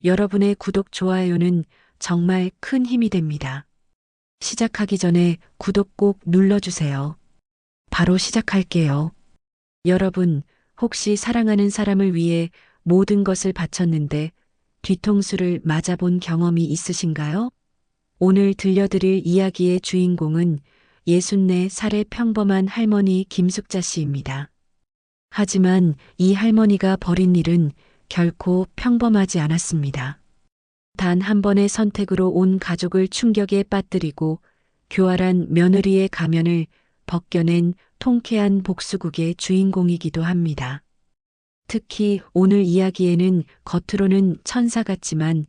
여러분의 구독, 좋아요는 정말 큰 힘이 됩니다. 시작하기 전에 구독 꼭 눌러주세요. 바로 시작할게요. 여러분, 혹시 사랑하는 사람을 위해 모든 것을 바쳤는데 뒤통수를 맞아본 경험이 있으신가요? 오늘 들려드릴 이야기의 주인공은 64살의 평범한 할머니 김숙자 씨입니다. 하지만 이 할머니가 벌인 일은 결코 평범하지 않았습니다. 단 한 번의 선택으로 온 가족을 충격에 빠뜨리고 교활한 며느리의 가면을 벗겨낸 통쾌한 복수극의 주인공이기도 합니다. 특히 오늘 이야기에는 겉으로는 천사 같지만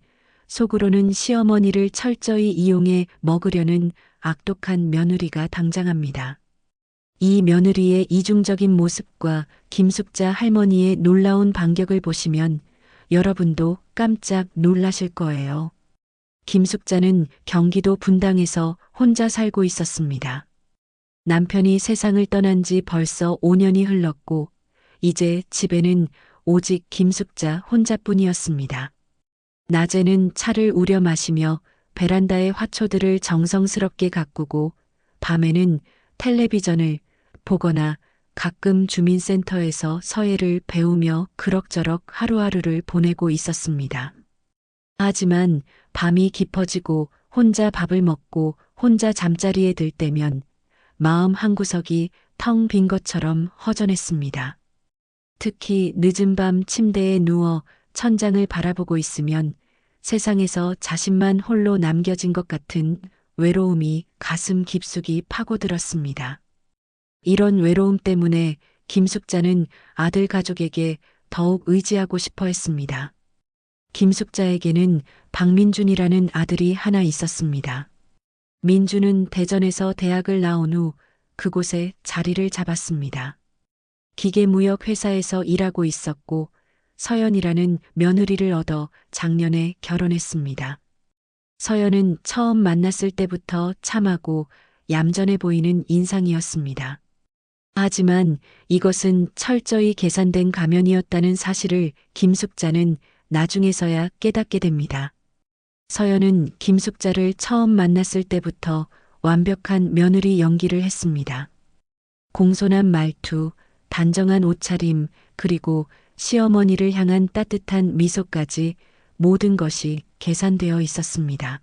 속으로는 시어머니를 철저히 이용해 먹으려는 악독한 며느리가 등장합니다. 이 며느리의 이중적인 모습과 김숙자 할머니의 놀라운 반격을 보시면 여러분도 깜짝 놀라실 거예요. 김숙자는 경기도 분당에서 혼자 살고 있었습니다. 남편이 세상을 떠난 지 벌써 5년이 흘렀고 이제 집에는 오직 김숙자 혼자뿐이었습니다. 낮에는 차를 우려 마시며 베란다의 화초들을 정성스럽게 가꾸고 밤에는 텔레비전을 보거나 가끔 주민센터에서 서예를 배우며 그럭저럭 하루하루를 보내고 있었습니다. 하지만 밤이 깊어지고 혼자 밥을 먹고 혼자 잠자리에 들 때면 마음 한구석이 텅 빈 것처럼 허전했습니다. 특히 늦은 밤 침대에 누워 천장을 바라보고 있으면 세상에서 자신만 홀로 남겨진 것 같은 외로움이 가슴 깊숙이 파고들었습니다. 이런 외로움 때문에 김숙자는 아들 가족에게 더욱 의지하고 싶어 했습니다. 김숙자에게는 박민준이라는 아들이 하나 있었습니다. 민준은 대전에서 대학을 나온 후 그곳에 자리를 잡았습니다. 기계무역 회사에서 일하고 있었고 서연이라는 며느리를 얻어 작년에 결혼했습니다. 서연은 처음 만났을 때부터 참하고 얌전해 보이는 인상이었습니다. 하지만 이것은 철저히 계산된 가면이었다는 사실을 김숙자는 나중에서야 깨닫게 됩니다. 서연은 김숙자를 처음 만났을 때부터 완벽한 며느리 연기를 했습니다. 공손한 말투, 단정한 옷차림, 그리고 시어머니를 향한 따뜻한 미소까지 모든 것이 계산되어 있었습니다.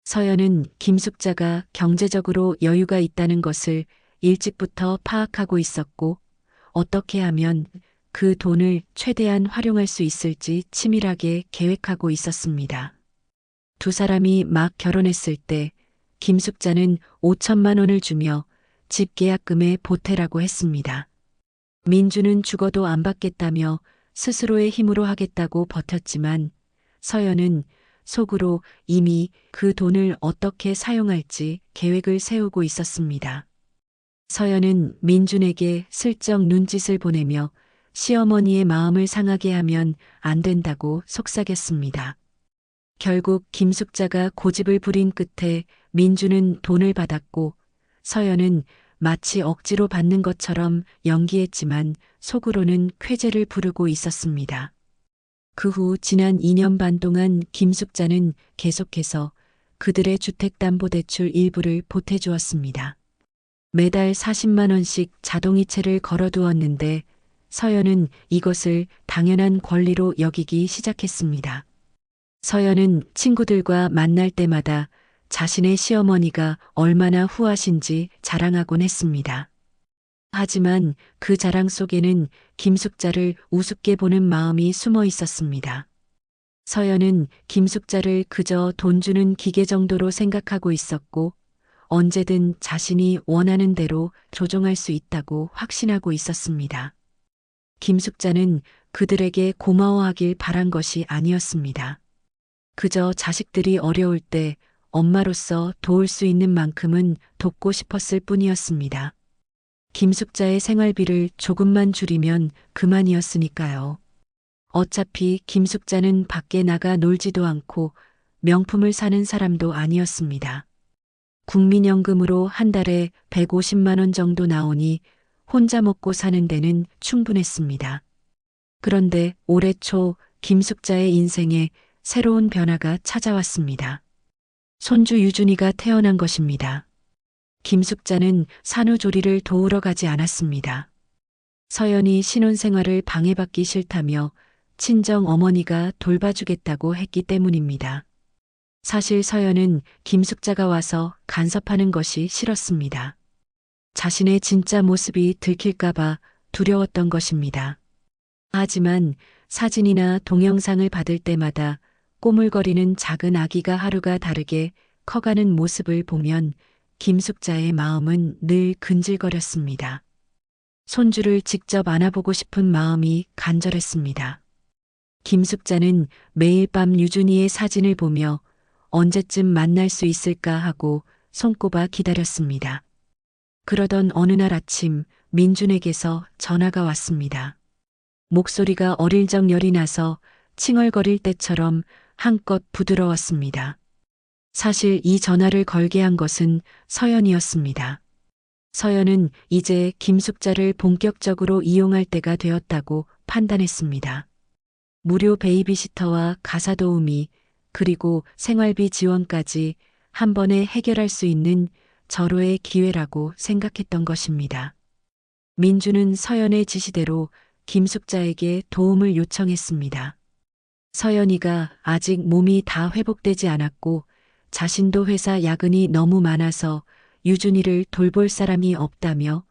서연은 김숙자가 경제적으로 여유가 있다는 것을 일찍부터 파악하고 있었고 어떻게 하면 그 돈을 최대한 활용할 수 있을지 치밀하게 계획하고 있었습니다. 두 사람이 막 결혼했을 때 김숙자는 5천만 원을 주며 집 계약금에 보태라고 했습니다. 민주는 죽어도 안 받겠다며 스스로의 힘으로 하겠다고 버텼지만 서연은 속으로 이미 그 돈을 어떻게 사용할지 계획을 세우고 있었습니다. 서연은 민준에게 슬쩍 눈짓을 보내며 시어머니의 마음을 상하게 하면 안 된다고 속삭였습니다. 결국 김숙자가 고집을 부린 끝에 민준은 돈을 받았고 서연은 마치 억지로 받는 것처럼 연기했지만 속으로는 쾌재를 부르고 있었습니다. 그 후 지난 2년 반 동안 김숙자는 계속해서 그들의 주택담보대출 일부를 보태주었습니다. 매달 40만 원씩 자동이체를 걸어두었는데 서연은 이것을 당연한 권리로 여기기 시작했습니다. 서연은 친구들과 만날 때마다 자신의 시어머니가 얼마나 후하신지 자랑하곤 했습니다. 하지만 그 자랑 속에는 김숙자를 우습게 보는 마음이 숨어 있었습니다. 서연은 김숙자를 그저 돈 주는 기계 정도로 생각하고 있었고 언제든 자신이 원하는 대로 조종할 수 있다고 확신하고 있었습니다. 김숙자는 그들에게 고마워하길 바란 것이 아니었습니다. 그저 자식들이 어려울 때 엄마로서 도울 수 있는 만큼은 돕고 싶었을 뿐이었습니다. 김숙자의 생활비를 조금만 줄이면 그만이었으니까요. 어차피 김숙자는 밖에 나가 놀지도 않고 명품을 사는 사람도 아니었습니다. 국민연금으로 한 달에 150만 원 정도 나오니 혼자 먹고 사는 데는 충분했습니다. 그런데 올해 초 김숙자의 인생에 새로운 변화가 찾아왔습니다. 손주 유준이가 태어난 것입니다. 김숙자는 산후조리를 도우러 가지 않았습니다. 서연이 신혼생활을 방해받기 싫다며 친정 어머니가 돌봐주겠다고 했기 때문입니다. 사실 서연은 김숙자가 와서 간섭하는 것이 싫었습니다. 자신의 진짜 모습이 들킬까봐 두려웠던 것입니다. 하지만 사진이나 동영상을 받을 때마다 꼬물거리는 작은 아기가 하루가 다르게 커가는 모습을 보면 김숙자의 마음은 늘 근질거렸습니다. 손주를 직접 안아보고 싶은 마음이 간절했습니다. 김숙자는 매일 밤 유준이의 사진을 보며 언제쯤 만날 수 있을까 하고 손꼽아 기다렸습니다. 그러던 어느 날 아침 민준에게서 전화가 왔습니다. 목소리가 어릴 적 열이 나서 칭얼거릴 때처럼 한껏 부드러웠습니다. 사실 이 전화를 걸게 한 것은 서연이었습니다. 서연은 이제 김숙자를 본격적으로 이용할 때가 되었다고 판단했습니다. 무료 베이비시터와 가사 도우미 그리고 생활비 지원까지 한 번에 해결할 수 있는 절호의 기회라고 생각했던 것입니다. 민주는 서연의 지시대로 김숙자에게 도움을 요청했습니다. 서연이가 아직 몸이 다 회복되지 않았고 자신도 회사 야근이 너무 많아서 유준이를 돌볼 사람이 없다며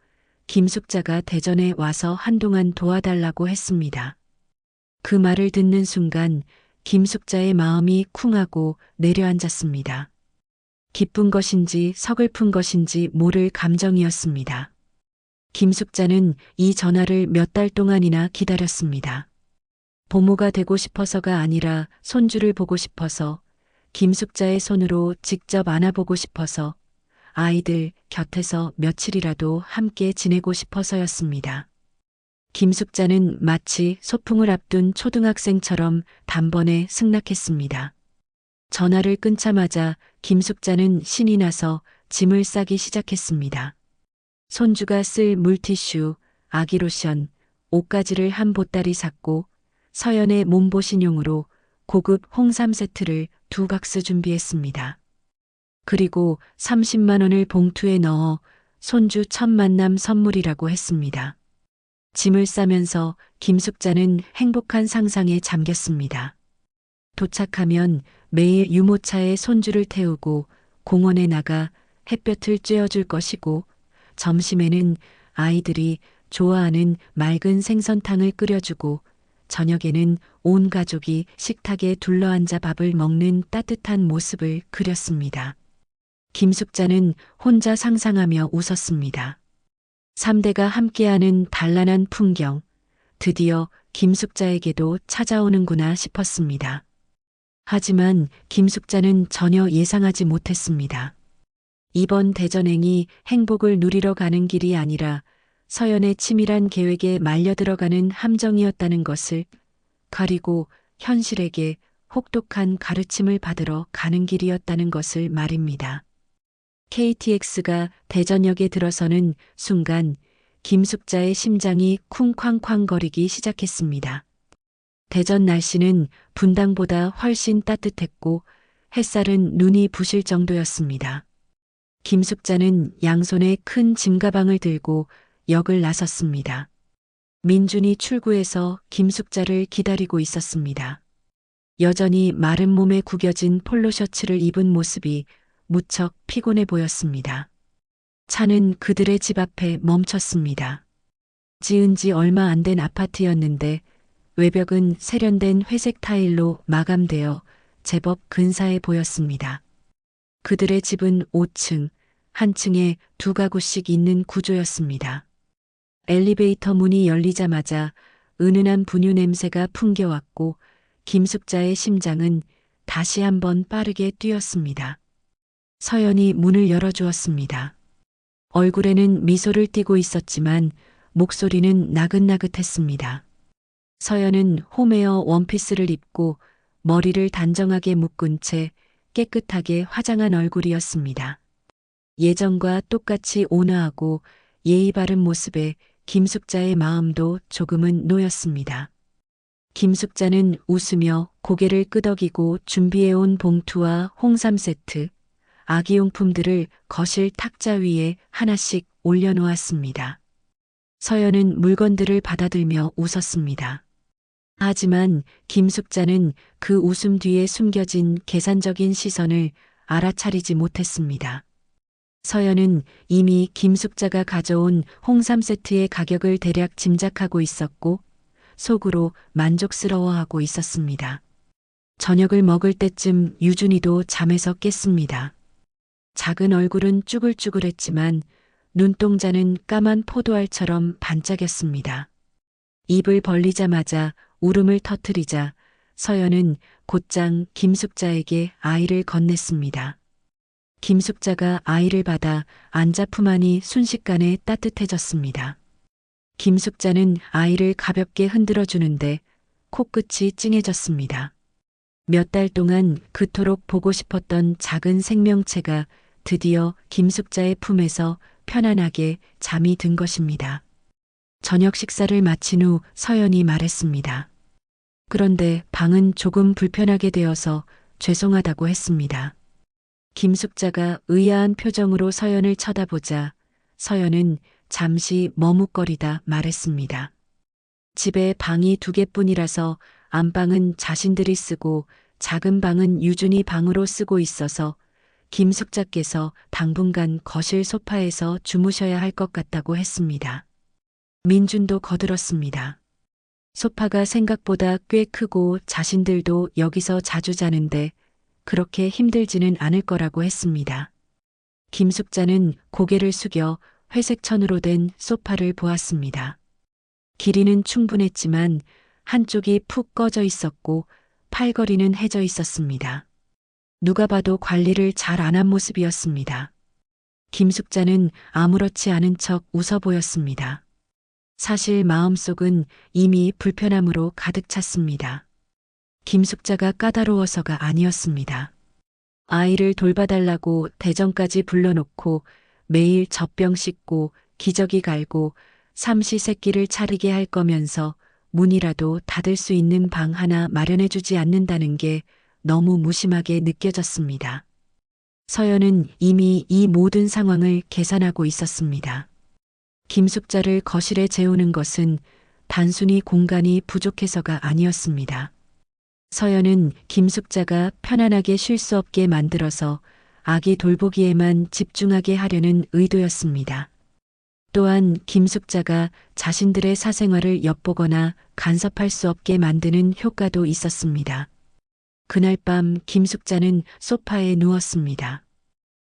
김숙자가 대전에 와서 한동안 도와달라고 했습니다. 그 말을 듣는 순간 김숙자의 마음이 쿵하고 내려앉았습니다. 기쁜 것인지 서글픈 것인지 모를 감정이었습니다. 김숙자는 이 전화를 몇 달 동안이나 기다렸습니다. 부모가 되고 싶어서가 아니라 손주를 보고 싶어서, 김숙자의 손으로 직접 안아보고 싶어서, 아이들 곁에서 며칠이라도 함께 지내고 싶어서였습니다. 김숙자는 마치 소풍을 앞둔 초등학생처럼 단번에 승낙했습니다. 전화를 끊자마자 김숙자는 신이 나서 짐을 싸기 시작했습니다. 손주가 쓸 물티슈, 아기 로션, 옷가지를 한 보따리 샀고 서연의 몸보신용으로 고급 홍삼 세트를 2박스 준비했습니다. 그리고 30만 원을 봉투에 넣어 손주 첫 만남 선물이라고 했습니다. 짐을 싸면서 김숙자는 행복한 상상에 잠겼습니다. 도착하면 매일 유모차에 손주를 태우고 공원에 나가 햇볕을 쬐어줄 것이고 점심에는 아이들이 좋아하는 맑은 생선탕을 끓여주고 저녁에는 온 가족이 식탁에 둘러앉아 밥을 먹는 따뜻한 모습을 그렸습니다. 김숙자는 혼자 상상하며 웃었습니다. 3대가 함께하는 단란한 풍경, 드디어 김숙자에게도 찾아오는구나 싶었습니다. 하지만 김숙자는 전혀 예상하지 못했습니다. 이번 대전행이 행복을 누리러 가는 길이 아니라 서연의 치밀한 계획에 말려들어가는 함정이었다는 것을, 그리고 현실에게 혹독한 가르침을 받으러 가는 길이었다는 것을 말입니다. KTX가 대전역에 들어서는 순간 김숙자의 심장이 쿵쾅쾅거리기 시작했습니다. 대전 날씨는 분당보다 훨씬 따뜻했고 햇살은 눈이 부실 정도였습니다. 김숙자는 양손에 큰 짐가방을 들고 역을 나섰습니다. 민준이 출구에서 김숙자를 기다리고 있었습니다. 여전히 마른 몸에 구겨진 폴로 셔츠를 입은 모습이 무척 피곤해 보였습니다. 차는 그들의 집 앞에 멈췄습니다. 지은 지 얼마 안 된 아파트였는데 외벽은 세련된 회색 타일로 마감되어 제법 근사해 보였습니다. 그들의 집은 5층, 한 층에 2가구씩 있는 구조였습니다. 엘리베이터 문이 열리자마자 은은한 분유 냄새가 풍겨왔고 김숙자의 심장은 다시 한번 빠르게 뛰었습니다. 서연이 문을 열어주었습니다. 얼굴에는 미소를 띠고 있었지만 목소리는 나긋나긋했습니다. 서연은 홈웨어 원피스를 입고 머리를 단정하게 묶은 채 깨끗하게 화장한 얼굴이었습니다. 예전과 똑같이 온화하고 예의 바른 모습에 김숙자의 마음도 조금은 놓였습니다. 김숙자는 웃으며 고개를 끄덕이고 준비해온 봉투와 홍삼 세트, 아기용품들을 거실 탁자 위에 하나씩 올려놓았습니다. 서연은 물건들을 받아들며 웃었습니다. 하지만 김숙자는 그 웃음 뒤에 숨겨진 계산적인 시선을 알아차리지 못했습니다. 서연은 이미 김숙자가 가져온 홍삼 세트의 가격을 대략 짐작하고 있었고 속으로 만족스러워하고 있었습니다. 저녁을 먹을 때쯤 유준이도 잠에서 깼습니다. 작은 얼굴은 쭈글쭈글했지만 눈동자는 까만 포도알처럼 반짝였습니다. 입을 벌리자마자 울음을 터뜨리자 서연은 곧장 김숙자에게 아이를 건넸습니다. 김숙자가 아이를 받아 안자 품하니 순식간에 따뜻해졌습니다. 김숙자는 아이를 가볍게 흔들어 주는데 코끝이 찡해졌습니다. 몇 달 동안 그토록 보고 싶었던 작은 생명체가 드디어 김숙자의 품에서 편안하게 잠이 든 것입니다. 저녁 식사를 마친 후 서연이 말했습니다. 그런데 방은 조금 불편하게 되어서 죄송하다고 했습니다. 김숙자가 의아한 표정으로 서연을 쳐다보자 서연은 잠시 머뭇거리다 말했습니다. 집에 방이 2개뿐이라서 안방은 자신들이 쓰고 작은 방은 유준이 방으로 쓰고 있어서 김숙자께서 당분간 거실 소파에서 주무셔야 할 것 같다고 했습니다. 민준도 거들었습니다. 소파가 생각보다 꽤 크고 자신들도 여기서 자주 자는데 그렇게 힘들지는 않을 거라고 했습니다. 김숙자는 고개를 숙여 회색 천으로 된 소파를 보았습니다. 길이는 충분했지만 한쪽이 푹 꺼져 있었고 팔걸이는 해져 있었습니다. 누가 봐도 관리를 잘 안 한 모습이었습니다. 김숙자는 아무렇지 않은 척 웃어 보였습니다. 사실 마음속은 이미 불편함으로 가득 찼습니다. 김숙자가 까다로워서가 아니었습니다. 아이를 돌봐달라고 대전까지 불러놓고 매일 젖병 씻고 기저귀 갈고 삼시세끼를 차리게 할 거면서 문이라도 닫을 수 있는 방 하나 마련해주지 않는다는 게 너무 무심하게 느껴졌습니다. 서연은 이미 이 모든 상황을 계산하고 있었습니다. 김숙자를 거실에 재우는 것은 단순히 공간이 부족해서가 아니었습니다. 서연은 김숙자가 편안하게 쉴 수 없게 만들어서 아기 돌보기에만 집중하게 하려는 의도였습니다. 또한 김숙자가 자신들의 사생활을 엿보거나 간섭할 수 없게 만드는 효과도 있었습니다. 그날 밤 김숙자는 소파에 누웠습니다.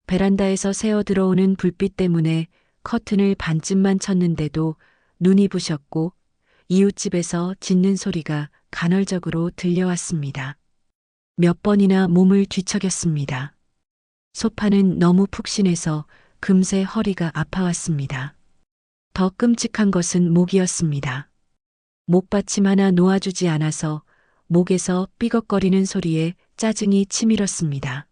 베란다에서 새어 들어오는 불빛 때문에 커튼을 반쯤만 쳤는데도 눈이 부셨고 이웃집에서 짖는 소리가 간헐적으로 들려왔습니다. 몇 번이나 몸을 뒤척였습니다. 소파는 너무 푹신해서 금세 허리가 아파왔습니다. 더 끔찍한 것은 목이었습니다. 목받침 하나 놓아주지 않아서 목에서 삐걱거리는 소리에 짜증이 치밀었습니다.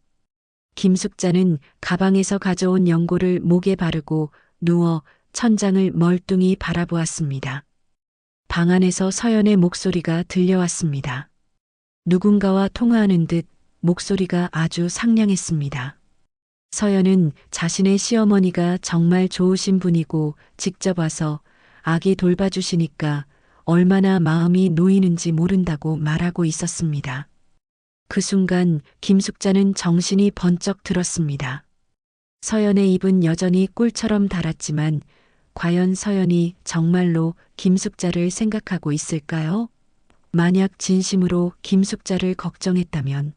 김숙자는 가방에서 가져온 연고를 목에 바르고 누워 천장을 멀뚱히 바라보았습니다. 방 안에서 서연의 목소리가 들려왔습니다. 누군가와 통화하는 듯 목소리가 아주 상냥했습니다. 서연은 자신의 시어머니가 정말 좋으신 분이고 직접 와서 아기 돌봐주시니까 얼마나 마음이 놓이는지 모른다고 말하고 있었습니다. 그 순간 김숙자는 정신이 번쩍 들었습니다. 서연의 입은 여전히 꿀처럼 달았지만 과연 서연이 정말로 김숙자를 생각하고 있을까요? 만약 진심으로 김숙자를 걱정했다면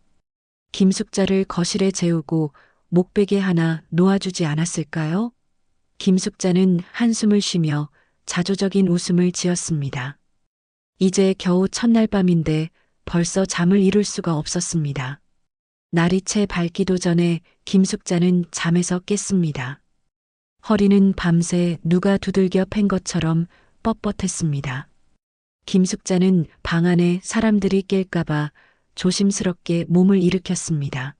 김숙자를 거실에 재우고 목베개 하나 놓아주지 않았을까요? 김숙자는 한숨을 쉬며 자조적인 웃음을 지었습니다. 이제 겨우 첫날 밤인데 벌써 잠을 이룰 수가 없었습니다. 날이 채 밝기도 전에 김숙자는 잠에서 깼습니다. 허리는 밤새 누가 두들겨 팬 것처럼 뻣뻣했습니다. 김숙자는 방 안에 사람들이 깰까봐 조심스럽게 몸을 일으켰습니다.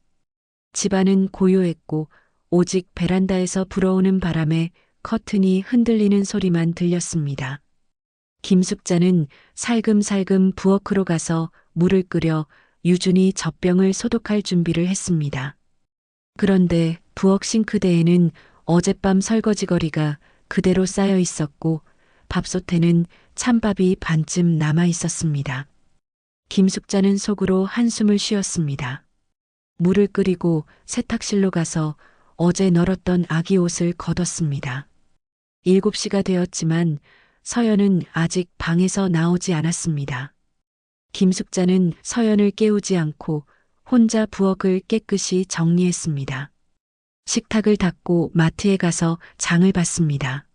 집안은 고요했고 오직 베란다에서 불어오는 바람에 커튼이 흔들리는 소리만 들렸습니다. 김숙자는 살금살금 부엌으로 가서 물을 끓여 유준이 젖병을 소독할 준비를 했습니다. 그런데 부엌 싱크대에는 어젯밤 설거지거리가 그대로 쌓여 있었고 밥솥에는 찬밥이 반쯤 남아 있었습니다. 김숙자는 속으로 한숨을 쉬었습니다. 물을 끓이고 세탁실로 가서 어제 널었던 아기 옷을 걷었습니다. 7시가 되었지만 서연은 아직 방에서 나오지 않았습니다. 김숙자는 서연을 깨우지 않고 혼자 부엌을 깨끗이 정리했습니다. 식탁을 닦고 마트에 가서 장을 봤습니다.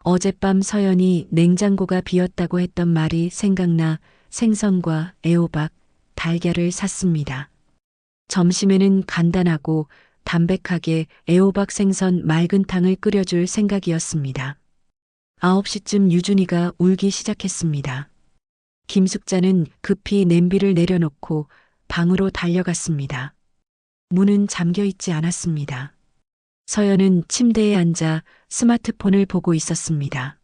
어젯밤 서연이 냉장고가 비었다고 했던 말이 생각나 생선과 애호박, 달걀을 샀습니다. 점심에는 간단하고 담백하게 애호박 생선 맑은탕을 끓여줄 생각이었습니다. 9시쯤 유준이가 울기 시작했습니다. 김숙자는 급히 냄비를 내려놓고 방으로 달려갔습니다. 문은 잠겨 있지 않았습니다. 서연은 침대에 앉아 스마트폰을 보고 있었습니다.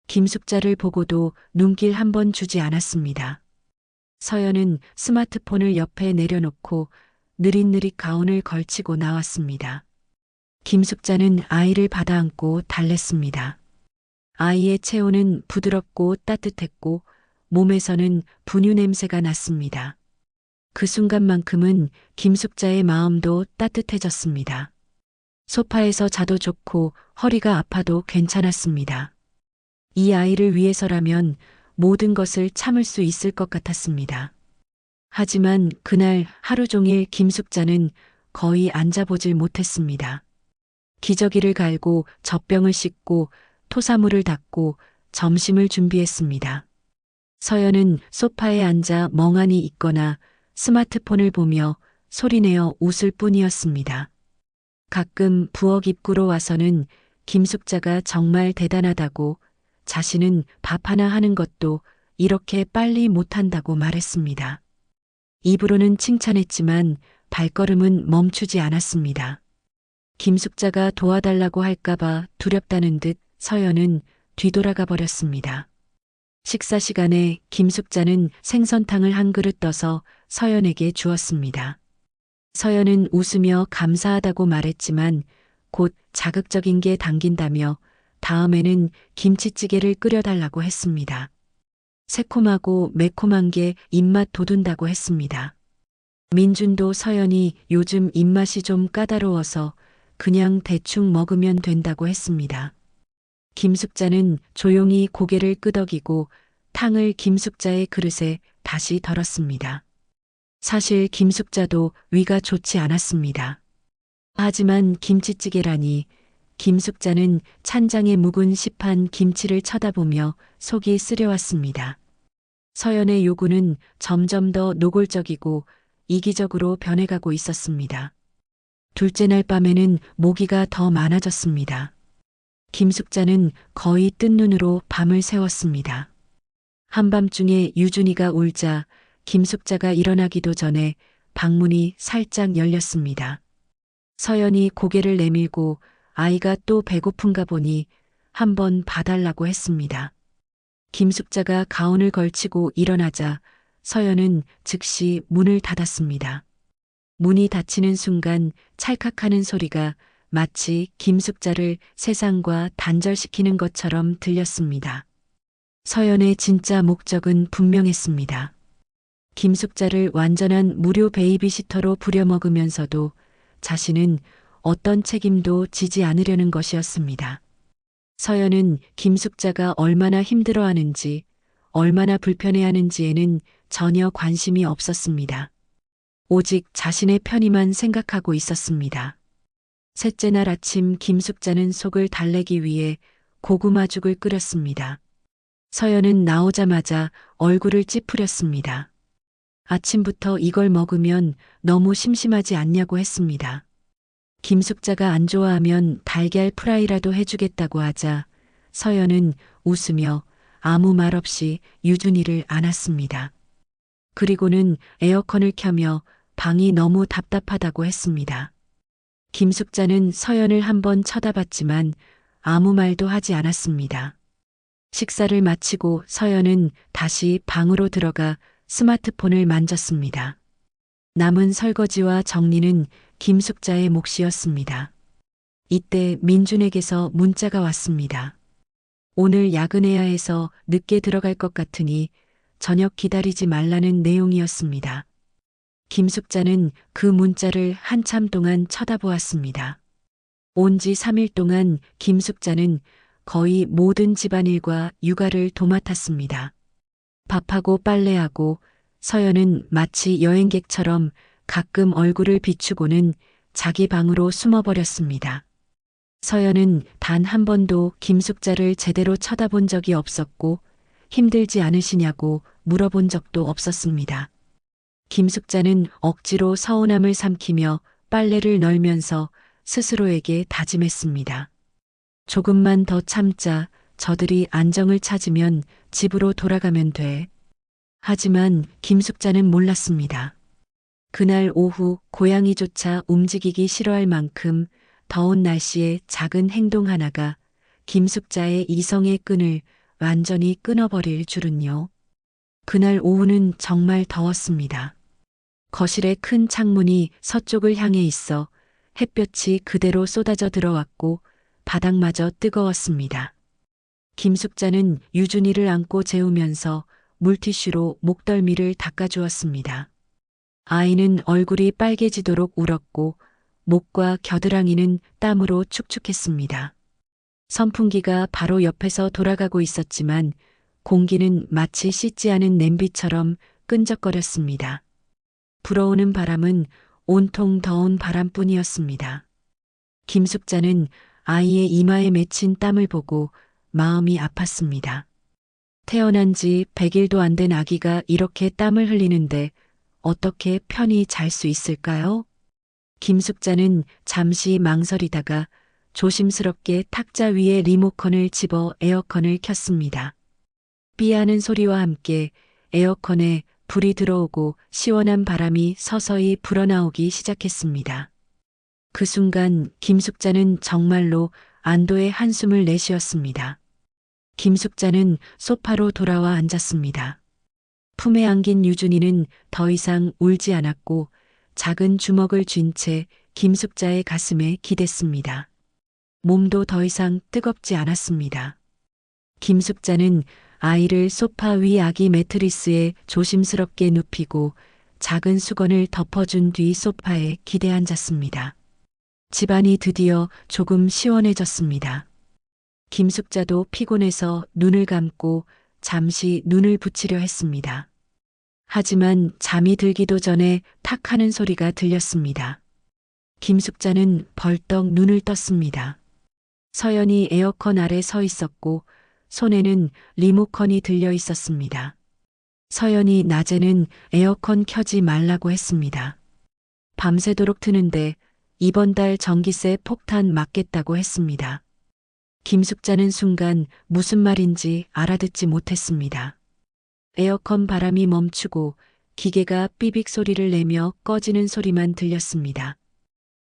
김숙자를 보고도 눈길 한 번 주지 않았습니다. 서연은 스마트폰을 옆에 내려놓고 느릿느릿 가운을 걸치고 나왔습니다. 김숙자는 아이를 받아안고 달랬습니다. 아이의 체온은 부드럽고 따뜻했고 몸에서는 분유 냄새가 났습니다. 그 순간만큼은 김숙자의 마음도 따뜻해졌습니다. 소파에서 자도 좋고 허리가 아파도 괜찮았습니다. 이 아이를 위해서라면 모든 것을 참을 수 있을 것 같았습니다. 하지만 그날 하루 종일 김숙자는 거의 앉아보질 못했습니다. 기저귀를 갈고 젖병을 씻고 토사물을 닦고 점심을 준비했습니다. 서연은 소파에 앉아 멍하니 있거나 스마트폰을 보며 소리내어 웃을 뿐이었습니다. 가끔 부엌 입구로 와서는 김숙자가 정말 대단하다고, 자신은 밥 하나 하는 것도 이렇게 빨리 못한다고 말했습니다. 입으로는 칭찬했지만 발걸음은 멈추지 않았습니다. 김숙자가 도와달라고 할까봐 두렵다는 듯 서연은 뒤돌아가 버렸습니다. 식사 시간에 김숙자는 생선탕을 한 그릇 떠서 서연에게 주었습니다. 서연은 웃으며 감사하다고 말했지만 곧 자극적인 게 당긴다며 다음에는 김치찌개를 끓여달라고 했습니다. 새콤하고 매콤한 게 입맛 돋운다고 했습니다. 민준도 서연이 요즘 입맛이 좀 까다로워서 그냥 대충 먹으면 된다고 했습니다. 김숙자는 조용히 고개를 끄덕이고 탕을 김숙자의 그릇에 다시 덜었습니다. 사실 김숙자도 위가 좋지 않았습니다. 하지만 김치찌개라니. 김숙자는 찬장에 묵은 시판 김치를 쳐다보며 속이 쓰려왔습니다. 서연의 요구는 점점 더 노골적이고 이기적으로 변해가고 있었습니다. 둘째 날 밤에는 모기가 더 많아졌습니다. 김숙자는 거의 뜬 눈으로 밤을 새웠습니다. 한밤중에 유준이가 울자 김숙자가 일어나기도 전에 방문이 살짝 열렸습니다. 서연이 고개를 내밀고 아이가 또 배고픈가 보니 한번 봐달라고 했습니다. 김숙자가 가운을 걸치고 일어나자 서연은 즉시 문을 닫았습니다. 문이 닫히는 순간 찰칵하는 소리가 마치 김숙자를 세상과 단절시키는 것처럼 들렸습니다. 서연의 진짜 목적은 분명했습니다. 김숙자를 완전한 무료 베이비시터로 부려먹으면서도 자신은 어떤 책임도 지지 않으려는 것이었습니다. 서연은 김숙자가 얼마나 힘들어하는지, 얼마나 불편해하는지에는 전혀 관심이 없었습니다. 오직 자신의 편의만 생각하고 있었습니다. 셋째 날 아침 김숙자는 속을 달래기 위해 고구마죽을 끓였습니다. 서연은 나오자마자 얼굴을 찌푸렸습니다. 아침부터 이걸 먹으면 너무 심심하지 않냐고 했습니다. 김숙자가 안 좋아하면 달걀 프라이라도 해주겠다고 하자 서연은 웃으며 아무 말 없이 유준이를 안았습니다. 그리고는 에어컨을 켜며 방이 너무 답답하다고 했습니다. 김숙자는 서연을 한번 쳐다봤지만 아무 말도 하지 않았습니다. 식사를 마치고 서연은 다시 방으로 들어가 스마트폰을 만졌습니다. 남은 설거지와 정리는 김숙자의 몫이었습니다. 이때 민준에게서 문자가 왔습니다. 오늘 야근해야 해서 늦게 들어갈 것 같으니 저녁 기다리지 말라는 내용이었습니다. 김숙자는 그 문자를 한참 동안 쳐다보았습니다. 온 지 3일 동안 김숙자는 거의 모든 집안일과 육아를 도맡았습니다. 밥하고 빨래하고 서연은 마치 여행객처럼 가끔 얼굴을 비추고는 자기 방으로 숨어버렸습니다. 서연은 단 한 번도 김숙자를 제대로 쳐다본 적이 없었고 힘들지 않으시냐고 물어본 적도 없었습니다. 김숙자는 억지로 서운함을 삼키며 빨래를 널면서 스스로에게 다짐했습니다. 조금만 더 참자. 저들이 안정을 찾으면 집으로 돌아가면 돼. 하지만 김숙자는 몰랐습니다. 그날 오후 고양이조차 움직이기 싫어할 만큼 더운 날씨에 작은 행동 하나가 김숙자의 이성의 끈을 완전히 끊어버릴 줄은요. 그날 오후는 정말 더웠습니다. 거실의 큰 창문이 서쪽을 향해 있어 햇볕이 그대로 쏟아져 들어왔고 바닥마저 뜨거웠습니다. 김숙자는 유준이를 안고 재우면서 물티슈로 목덜미를 닦아주었습니다. 아이는 얼굴이 빨개지도록 울었고 목과 겨드랑이는 땀으로 축축했습니다. 선풍기가 바로 옆에서 돌아가고 있었지만 공기는 마치 씻지 않은 냄비처럼 끈적거렸습니다. 불어오는 바람은 온통 더운 바람뿐이었습니다. 김숙자는 아이의 이마에 맺힌 땀을 보고 마음이 아팠습니다. 태어난 지 100일도 안 된 아기가 이렇게 땀을 흘리는데 어떻게 편히 잘 수 있을까요? 김숙자는 잠시 망설이다가 조심스럽게 탁자 위에 리모컨을 집어 에어컨을 켰습니다. 삐하는 소리와 함께 에어컨에 불이 들어오고 시원한 바람이 서서히 불어나오기 시작했습니다. 그 순간 김숙자는 정말로 안도의 한숨을 내쉬었습니다. 김숙자는 소파로 돌아와 앉았습니다. 품에 안긴 유준이는 더 이상 울지 않았고 작은 주먹을 쥔 채 김숙자의 가슴에 기댔습니다. 몸도 더 이상 뜨겁지 않았습니다. 김숙자는 아이를 소파 위 아기 매트리스에 조심스럽게 눕히고 작은 수건을 덮어준 뒤 소파에 기대 앉았습니다. 집안이 드디어 조금 시원해졌습니다. 김숙자도 피곤해서 눈을 감고 잠시 눈을 붙이려 했습니다. 하지만 잠이 들기도 전에 탁 하는 소리가 들렸습니다. 김숙자는 벌떡 눈을 떴습니다. 서연이 에어컨 아래 서 있었고 손에는 리모컨이 들려 있었습니다. 서연이 낮에는 에어컨 켜지 말라고 했습니다. 밤새도록 트는데 이번 달 전기세 폭탄 맞겠다고 했습니다. 김숙자는 순간 무슨 말인지 알아듣지 못했습니다. 에어컨 바람이 멈추고 기계가 삐빅 소리를 내며 꺼지는 소리만 들렸습니다.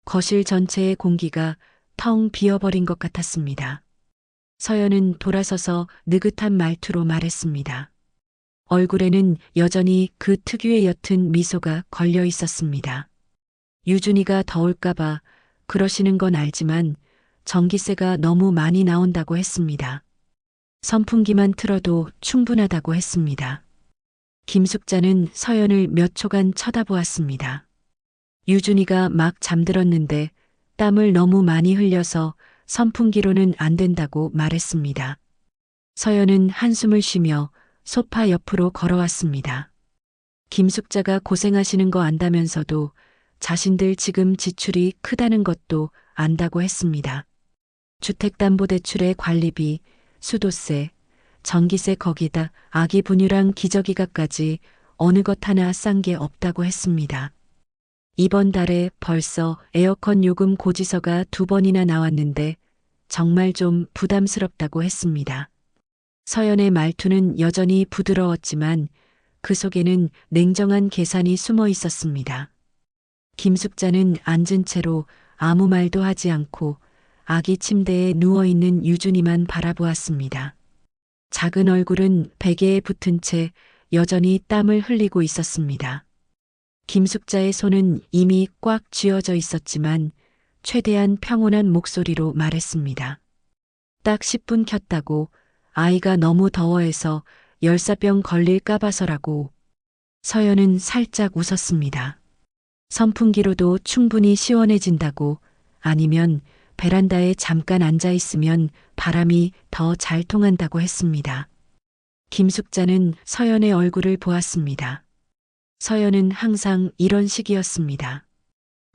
거실 전체의 공기가 텅 비어버린 것 같았습니다. 서연은 돌아서서 느긋한 말투로 말했습니다. 얼굴에는 여전히 그 특유의 옅은 미소가 걸려 있었습니다. 유준이가 더울까봐 그러시는 건 알지만 전기세가 너무 많이 나온다고 했습니다. 선풍기만 틀어도 충분하다고 했습니다. 김숙자는 서연을 몇 초간 쳐다보았습니다. 유준이가 막 잠들었는데 땀을 너무 많이 흘려서 선풍기로는 안 된다고 말했습니다. 서연은 한숨을 쉬며 소파 옆으로 걸어왔습니다. 김숙자가 고생하시는 거 안다면서도 자신들 지금 지출이 크다는 것도 안다고 했습니다. 주택담보대출의 관리비, 수도세, 전기세 거기다 아기 분유랑 기저귀가까지 어느 것 하나 싼 게 없다고 했습니다. 이번 달에 벌써 에어컨 요금 고지서가 2번이나 나왔는데 정말 좀 부담스럽다고 했습니다. 서연의 말투는 여전히 부드러웠지만 그 속에는 냉정한 계산이 숨어 있었습니다. 김숙자는 앉은 채로 아무 말도 하지 않고 아기 침대에 누워있는 유준이만 바라보았습니다. 작은 얼굴은 베개에 붙은 채 여전히 땀을 흘리고 있었습니다. 김숙자의 손은 이미 꽉 쥐어져 있었지만 최대한 평온한 목소리로 말했습니다. 딱 10분 켰다고. 아이가 너무 더워해서 열사병 걸릴까 봐서라고. 서연은 살짝 웃었습니다. 선풍기로도 충분히 시원해진다고. 아니면 베란다에 잠깐 앉아 있으면 바람이 더 잘 통한다고 했습니다. 김숙자는 서연의 얼굴을 보았습니다. 서연은 항상 이런 식이었습니다.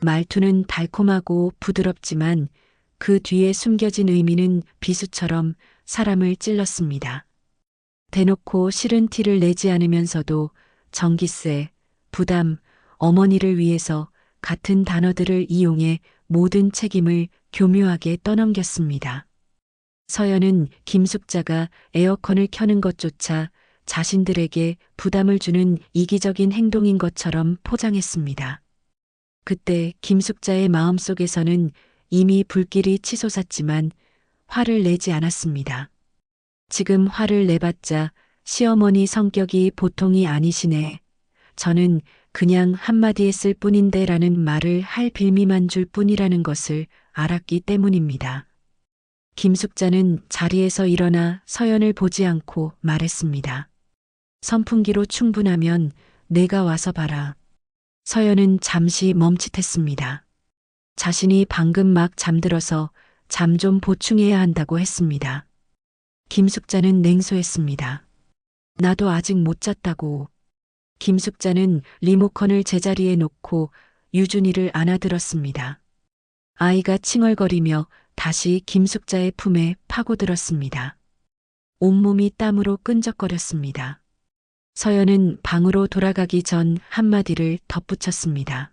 말투는 달콤하고 부드럽지만 그 뒤에 숨겨진 의미는 비수처럼 사람을 찔렀습니다. 대놓고 싫은 티를 내지 않으면서도 전기세, 부담, 어머니를 위해서 같은 단어들을 이용해 모든 책임을 교묘하게 떠넘겼습니다. 서연은 김숙자가 에어컨을 켜는 것조차 자신들에게 부담을 주는 이기적인 행동인 것처럼 포장했습니다. 그때 김숙자의 마음속에서는 이미 불길이 치솟았지만 화를 내지 않았습니다. 지금 화를 내봤자 시어머니 성격이 보통이 아니시네. 저는 그냥 한마디 했을 뿐인데 라는 말을 할 빌미만 줄 뿐이라는 것을 알았기 때문입니다. 김숙자는 자리에서 일어나 서연을 보지 않고 말했습니다. 선풍기로 충분하면 내가 와서 봐라. 서연은 잠시 멈칫했습니다. 자신이 방금 막 잠들어서 잠 좀 보충해야 한다고 했습니다. 김숙자는 냉소했습니다. 나도 아직 못 잤다고. 김숙자는 리모컨을 제자리에 놓고 유준이를 안아들었습니다. 아이가 칭얼거리며 다시 김숙자의 품에 파고들었습니다. 온몸이 땀으로 끈적거렸습니다. 서연은 방으로 돌아가기 전 한마디를 덧붙였습니다.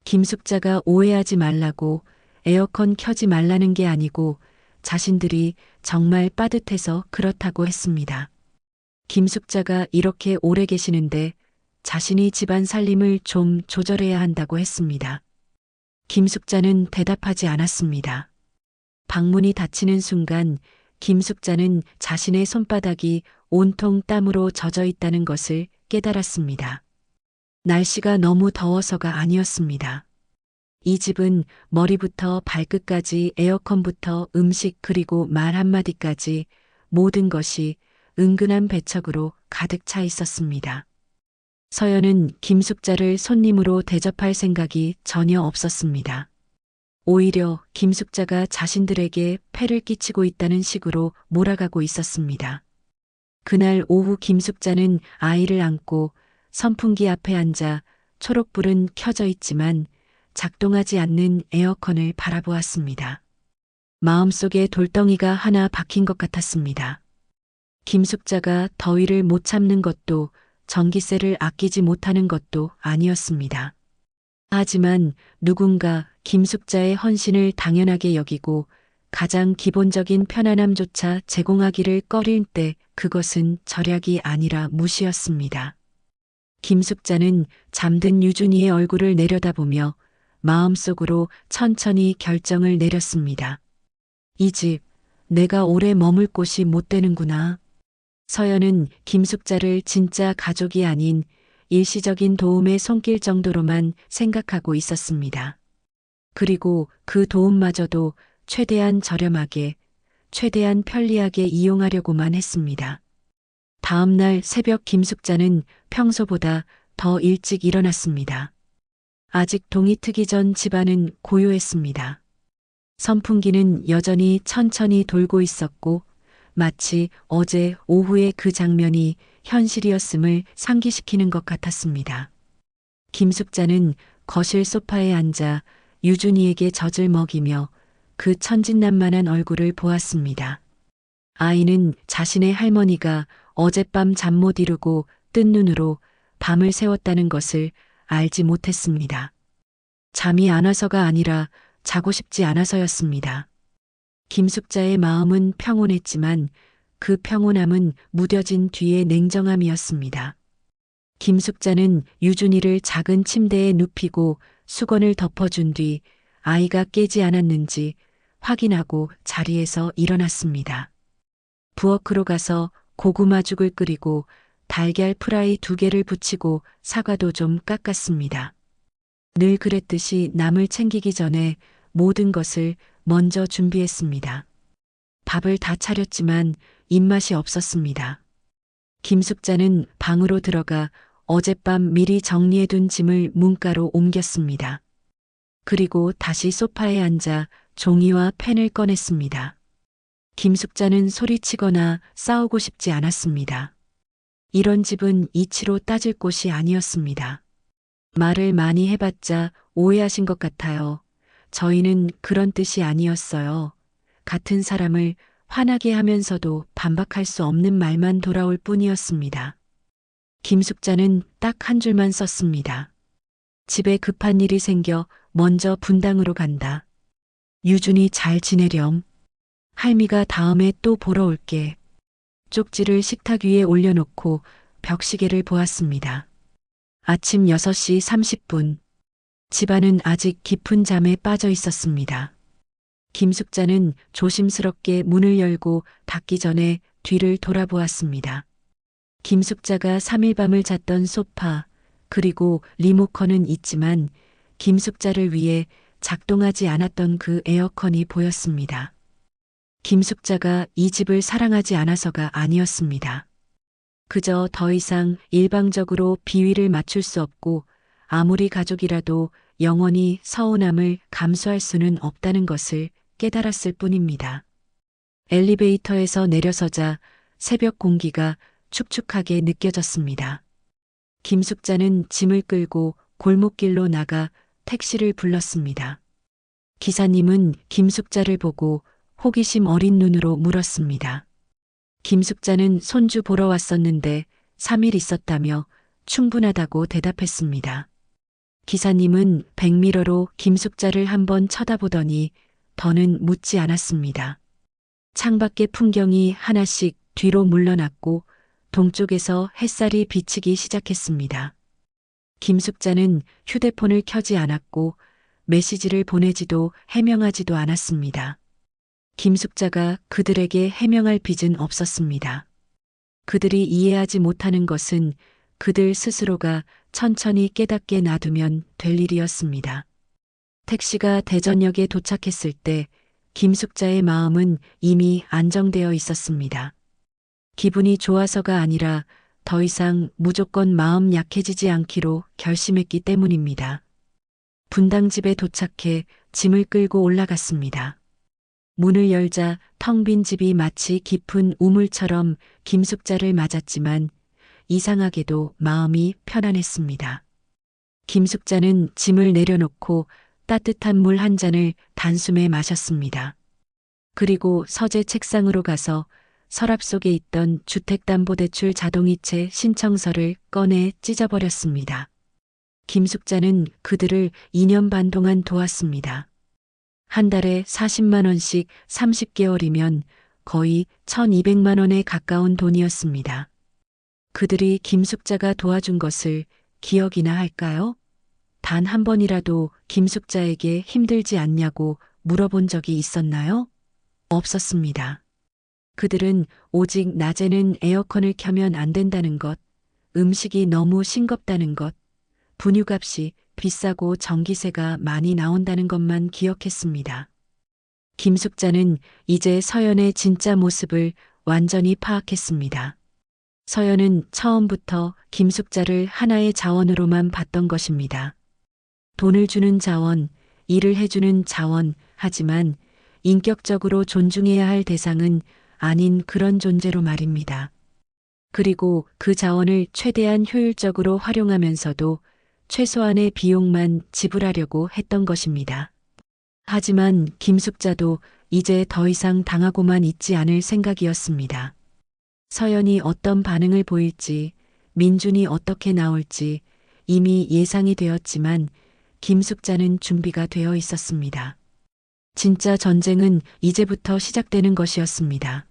김숙자가 오해하지 말라고. 에어컨 켜지 말라는 게 아니고 자신들이 정말 빠듯해서 그렇다고 했습니다. 김숙자가 이렇게 오래 계시는데 자신이 집안 살림을 좀 조절해야 한다고 했습니다. 김숙자는 대답하지 않았습니다. 방문이 닫히는 순간 김숙자는 자신의 손바닥이 온통 땀으로 젖어 있다는 것을 깨달았습니다. 날씨가 너무 더워서가 아니었습니다. 이 집은 머리부터 발끝까지 에어컨부터 음식 그리고 말 한마디까지 모든 것이 은근한 배척으로 가득 차 있었습니다. 서연은 김숙자를 손님으로 대접할 생각이 전혀 없었습니다. 오히려 김숙자가 자신들에게 폐를 끼치고 있다는 식으로 몰아가고 있었습니다. 그날 오후 김숙자는 아이를 안고 선풍기 앞에 앉아 초록불은 켜져 있지만 작동하지 않는 에어컨을 바라보았습니다. 마음속에 돌덩이가 하나 박힌 것 같았습니다. 김숙자가 더위를 못 참는 것도 전기세를 아끼지 못하는 것도 아니었습니다. 하지만 누군가 김숙자의 헌신을 당연하게 여기고 가장 기본적인 편안함조차 제공하기를 꺼릴 때 그것은 절약이 아니라 무시였습니다. 김숙자는 잠든 유준이의 얼굴을 내려다보며 마음속으로 천천히 결정을 내렸습니다. 이 집, 내가 오래 머물 곳이 못 되는구나. 서연은 김숙자를 진짜 가족이 아닌 일시적인 도움의 손길 정도로만 생각하고 있었습니다. 그리고 그 도움마저도 최대한 저렴하게, 최대한 편리하게 이용하려고만 했습니다. 다음 날 새벽 김숙자는 평소보다 더 일찍 일어났습니다. 아직 동이 트기 전 집안은 고요했습니다. 선풍기는 여전히 천천히 돌고 있었고 마치 어제 오후의 그 장면이 현실이었음을 상기시키는 것 같았습니다. 김숙자는 거실 소파에 앉아 유준이에게 젖을 먹이며 그 천진난만한 얼굴을 보았습니다. 아이는 자신의 할머니가 어젯밤 잠 못 이루고 뜬 눈으로 밤을 새웠다는 것을 알지 못했습니다. 잠이 안 와서가 아니라 자고 싶지 않아서였습니다. 김숙자의 마음은 평온했지만 그 평온함은 무뎌진 뒤의 냉정함이었습니다. 김숙자는 유준이를 작은 침대에 눕히고 수건을 덮어준 뒤 아이가 깨지 않았는지 확인하고 자리에서 일어났습니다. 부엌으로 가서 고구마죽을 끓이고 달걀 프라이 2개를 부치고 사과도 좀 깎았습니다. 늘 그랬듯이 남을 챙기기 전에 모든 것을 먼저 준비했습니다. 밥을 다 차렸지만 입맛이 없었습니다. 김숙자는 방으로 들어가 어젯밤 미리 정리해둔 짐을 문가로 옮겼습니다. 그리고 다시 소파에 앉아 종이와 펜을 꺼냈습니다. 김숙자는 소리치거나 싸우고 싶지 않았습니다. 이런 집은 이치로 따질 곳이 아니었습니다. 말을 많이 해봤자 오해하신 것 같아요. 저희는 그런 뜻이 아니었어요. 같은 사람을 화나게 하면서도 반박할 수 없는 말만 돌아올 뿐이었습니다. 김숙자는 딱 한 줄만 썼습니다. 집에 급한 일이 생겨 먼저 분당으로 간다. 유준이 잘 지내렴. 할미가 다음에 또 보러 올게. 쪽지를 식탁 위에 올려놓고 벽시계를 보았습니다. 아침 6시 30분. 집안은 아직 깊은 잠에 빠져 있었습니다. 김숙자는 조심스럽게 문을 열고 닫기 전에 뒤를 돌아보았습니다. 김숙자가 3일 밤을 잤던 소파, 그리고 리모컨은 있지만 김숙자를 위해 작동하지 않았던 그 에어컨이 보였습니다. 김숙자가 이 집을 사랑하지 않아서가 아니었습니다. 그저 더 이상 일방적으로 비위를 맞출 수 없고 아무리 가족이라도 영원히 서운함을 감수할 수는 없다는 것을 깨달았을 뿐입니다. 엘리베이터에서 내려서자 새벽 공기가 축축하게 느껴졌습니다. 김숙자는 짐을 끌고 골목길로 나가 택시를 불렀습니다. 기사님은 김숙자를 보고 호기심 어린 눈으로 물었습니다. 김숙자는 손주 보러 왔었는데 3일 있었다며 충분하다고 대답했습니다. 기사님은 백미러로 김숙자를 한번 쳐다보더니 더는 묻지 않았습니다. 창밖의 풍경이 하나씩 뒤로 물러났고 동쪽에서 햇살이 비치기 시작했습니다. 김숙자는 휴대폰을 켜지 않았고 메시지를 보내지도 해명하지도 않았습니다. 김숙자가 그들에게 해명할 빚은 없었습니다. 그들이 이해하지 못하는 것은 그들 스스로가 천천히 깨닫게 놔두면 될 일이었습니다. 택시가 대전역에 도착했을 때 김숙자의 마음은 이미 안정되어 있었습니다. 기분이 좋아서가 아니라 더 이상 무조건 마음 약해지지 않기로 결심했기 때문입니다. 분당집에 도착해 짐을 끌고 올라갔습니다. 문을 열자 텅 빈 집이 마치 깊은 우물처럼 김숙자를 맞았지만 이상하게도 마음이 편안했습니다. 김숙자는 짐을 내려놓고 따뜻한 물 한 잔을 단숨에 마셨습니다. 그리고 서재 책상으로 가서 서랍 속에 있던 주택담보대출 자동이체 신청서를 꺼내 찢어버렸습니다. 김숙자는 그들을 2년 반 동안 도왔습니다. 한 달에 40만 원씩 30개월이면 거의 1200만 원에 가까운 돈이었습니다. 그들이 김숙자가 도와준 것을 기억이나 할까요? 단 한 번이라도 김숙자에게 힘들지 않냐고 물어본 적이 있었나요? 없었습니다. 그들은 오직 낮에는 에어컨을 켜면 안 된다는 것, 음식이 너무 싱겁다는 것, 분유값이 비싸고 전기세가 많이 나온다는 것만 기억했습니다. 김숙자는 이제 서연의 진짜 모습을 완전히 파악했습니다. 서연은 처음부터 김숙자를 하나의 자원으로만 봤던 것입니다. 돈을 주는 자원, 일을 해주는 자원, 하지만 인격적으로 존중해야 할 대상은 아닌 그런 존재로 말입니다. 그리고 그 자원을 최대한 효율적으로 활용하면서도 최소한의 비용만 지불하려고 했던 것입니다. 하지만 김숙자도 이제 더 이상 당하고만 있지 않을 생각이었습니다. 서연이 어떤 반응을 보일지, 민준이 어떻게 나올지 이미 예상이 되었지만 김숙자는 준비가 되어 있었습니다. 진짜 전쟁은 이제부터 시작되는 것이었습니다.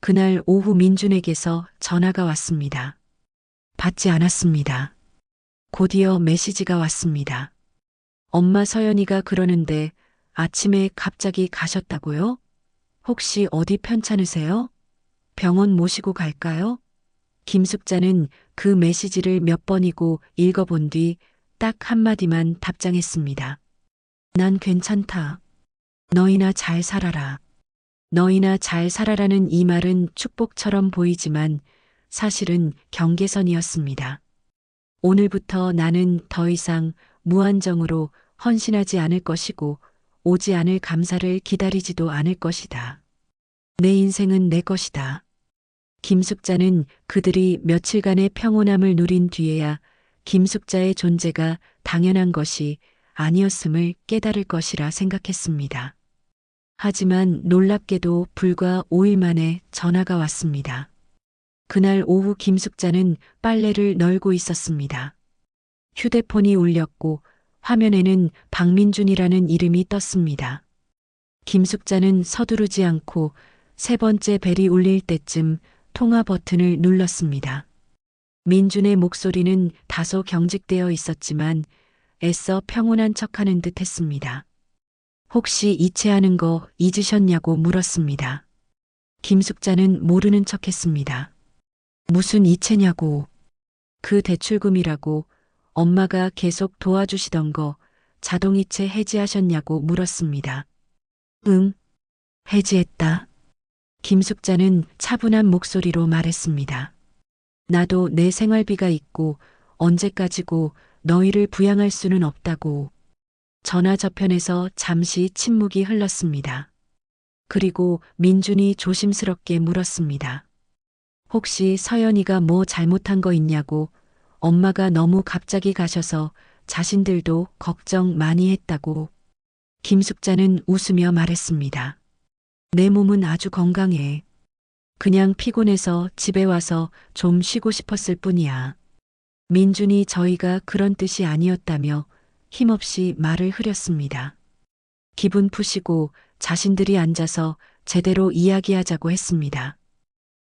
그날 오후 민준에게서 전화가 왔습니다. 받지 않았습니다. 곧이어 메시지가 왔습니다. 엄마 서연이가 그러는데 아침에 갑자기 가셨다고요? 혹시 어디 편찮으세요? 병원 모시고 갈까요? 김숙자는 그 메시지를 몇 번이고 읽어본 뒤 딱 한마디만 답장했습니다. 난 괜찮다. 너희나 잘 살아라. 너희나 잘 살아라는 이 말은 축복처럼 보이지만 사실은 경계선이었습니다. 오늘부터 나는 더 이상 무한정으로 헌신하지 않을 것이고 오지 않을 감사를 기다리지도 않을 것이다. 내 인생은 내 것이다. 김숙자는 그들이 며칠간의 평온함을 누린 뒤에야 김숙자의 존재가 당연한 것이 아니었음을 깨달을 것이라 생각했습니다. 하지만 놀랍게도 불과 5일 만에 전화가 왔습니다. 그날 오후 김숙자는 빨래를 널고 있었습니다. 휴대폰이 울렸고 화면에는 박민준이라는 이름이 떴습니다. 김숙자는 서두르지 않고 세 번째 벨이 울릴 때쯤 통화 버튼을 눌렀습니다. 민준의 목소리는 다소 경직되어 있었지만 애써 평온한 척하는 듯 했습니다. 혹시 이체하는 거 잊으셨냐고 물었습니다. 김숙자는 모르는 척 했습니다. 무슨 이체냐고. 그 대출금이라고 엄마가 계속 도와주시던 거 자동이체 해지하셨냐고 물었습니다. 응, 해지했다. 김숙자는 차분한 목소리로 말했습니다. 나도 내 생활비가 있고 언제까지고 너희를 부양할 수는 없다고. 전화 저편에서 잠시 침묵이 흘렀습니다. 그리고 민준이 조심스럽게 물었습니다. 혹시 서연이가 뭐 잘못한 거 있냐고. 엄마가 너무 갑자기 가셔서 자신들도 걱정 많이 했다고. 김숙자는 웃으며 말했습니다. 내 몸은 아주 건강해. 그냥 피곤해서 집에 와서 좀 쉬고 싶었을 뿐이야. 민준이 저희가 그런 뜻이 아니었다며 힘없이 말을 흐렸습니다. 기분 푸시고 자신들이 앉아서 제대로 이야기하자고 했습니다.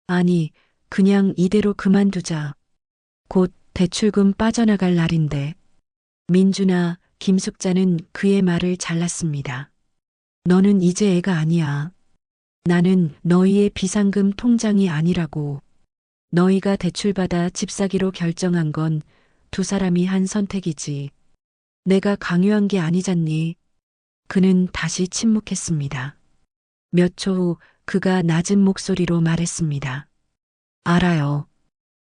아니, 그냥 이대로 그만두자. 곧 대출금 빠져나갈 날인데. 민준아, 김숙자는 그의 말을 잘랐습니다. 너는 이제 애가 아니야. 나는 너희의 비상금 통장이 아니라고. 너희가 대출받아 집 사기로 결정한 건 두 사람이 한 선택이지. 내가 강요한 게 아니잖니. 그는 다시 침묵했습니다. 몇 초 후 그가 낮은 목소리로 말했습니다. 알아요.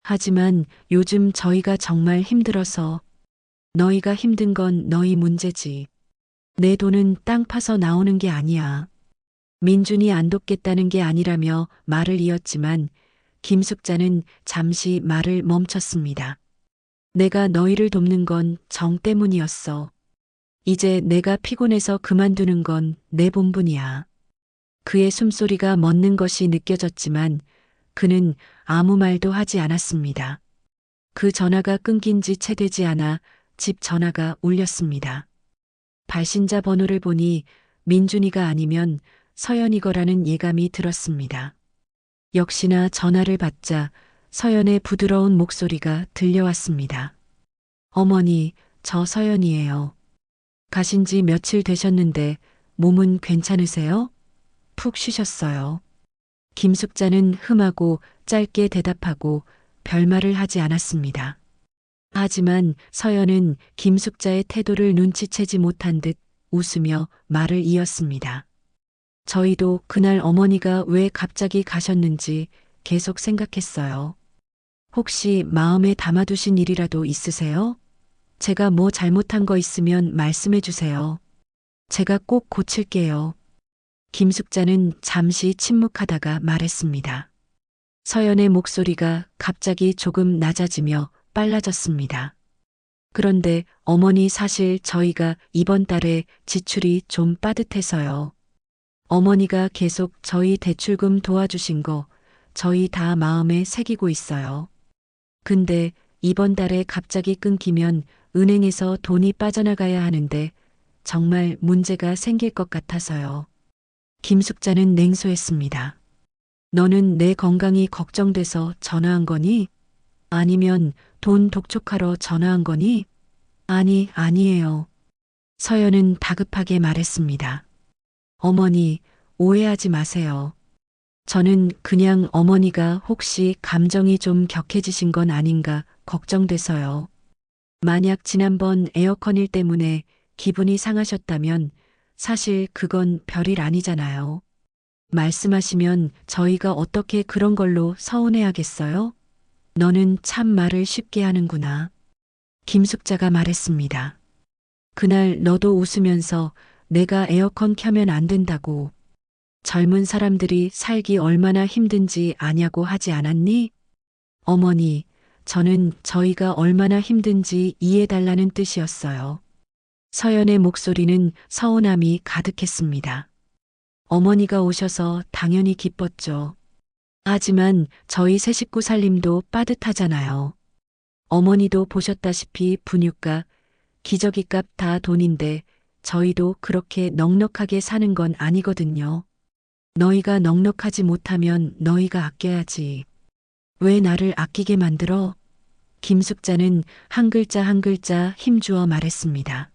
하지만 요즘 저희가 정말 힘들어서. 너희가 힘든 건 너희 문제지. 내 돈은 땅 파서 나오는 게 아니야. 민준이 안 돕겠다는 게 아니라며 말을 이었지만 김숙자는 잠시 말을 멈췄습니다. 내가 너희를 돕는 건 정 때문이었어. 이제 내가 피곤해서 그만두는 건 내 본분이야. 그의 숨소리가 멎는 것이 느껴졌지만 그는 아무 말도 하지 않았습니다. 그 전화가 끊긴 지 채 되지 않아 집 전화가 울렸습니다. 발신자 번호를 보니 민준이가 아니면 서연이거라는 예감이 들었습니다. 역시나 전화를 받자 서연의 부드러운 목소리가 들려왔습니다. 어머니, 저 서연이에요. 가신 지 며칠 되셨는데 몸은 괜찮으세요? 푹 쉬셨어요. 김숙자는 흠하고 짧게 대답하고 별말을 하지 않았습니다. 하지만 서연은 김숙자의 태도를 눈치채지 못한 듯 웃으며 말을 이었습니다. 저희도 그날 어머니가 왜 갑자기 가셨는지 계속 생각했어요. 혹시 마음에 담아두신 일이라도 있으세요? 제가 뭐 잘못한 거 있으면 말씀해 주세요. 제가 꼭 고칠게요. 김숙자는 잠시 침묵하다가 말했습니다. 서연의 목소리가 갑자기 조금 낮아지며 빨라졌습니다. 그런데 어머니 사실 저희가 이번 달에 지출이 좀 빠듯해서요. 어머니가 계속 저희 대출금 도와주신 거 저희 다 마음에 새기고 있어요. 근데 이번 달에 갑자기 끊기면 은행에서 돈이 빠져나가야 하는데 정말 문제가 생길 것 같아서요. 김숙자는 냉소했습니다. 너는 내 건강이 걱정돼서 전화한 거니? 아니면 돈 독촉하러 전화한 거니? 아니에요. 서연은 다급하게 말했습니다. 어머니, 오해하지 마세요. 저는 그냥 어머니가 혹시 감정이 좀 격해지신 건 아닌가 걱정돼서요. 만약 지난번 에어컨 일 때문에 기분이 상하셨다면 사실 그건 별일 아니잖아요. 말씀하시면 저희가 어떻게 그런 걸로 서운해하겠어요? 너는 참 말을 쉽게 하는구나. 김숙자가 말했습니다. 그날 너도 웃으면서 내가 에어컨 켜면 안 된다고, 젊은 사람들이 살기 얼마나 힘든지 아냐고 하지 않았니? 어머니, 저는 저희가 얼마나 힘든지 이해해달라는 뜻이었어요. 서연의 목소리는 서운함이 가득했습니다. 어머니가 오셔서 당연히 기뻤죠. 하지만 저희 세 식구 살림도 빠듯하잖아요. 어머니도 보셨다시피 분유값, 기저귀값 다 돈인데 저희도 그렇게 넉넉하게 사는 건 아니거든요. 너희가 넉넉하지 못하면 너희가 아껴야지. 왜 나를 아끼게 만들어? 김숙자는 한 글자 한 글자 힘주어 말했습니다.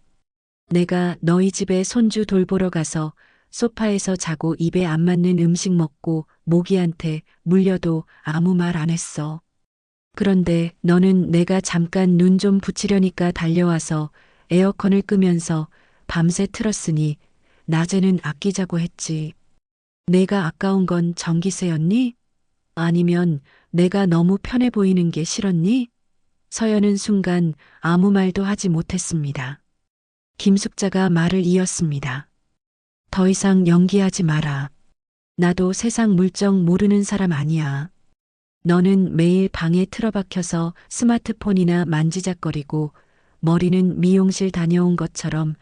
내가 너희 집에 손주 돌보러 가서 소파에서 자고 입에 안 맞는 음식 먹고 모기한테 물려도 아무 말 안 했어. 그런데 너는 내가 잠깐 눈 좀 붙이려니까 달려와서 에어컨을 끄면서 밤새 틀었으니 낮에는 아끼자고 했지. 내가 아까운 건 전기세였니? 아니면 내가 너무 편해 보이는 게 싫었니? 서연은 순간 아무 말도 하지 못했습니다. 김숙자가 말을 이었습니다. 더 이상 연기하지 마라. 나도 세상 물정 모르는 사람 아니야. 너는 매일 방에 틀어박혀서 스마트폰이나 만지작거리고 머리는 미용실 다녀온 것처럼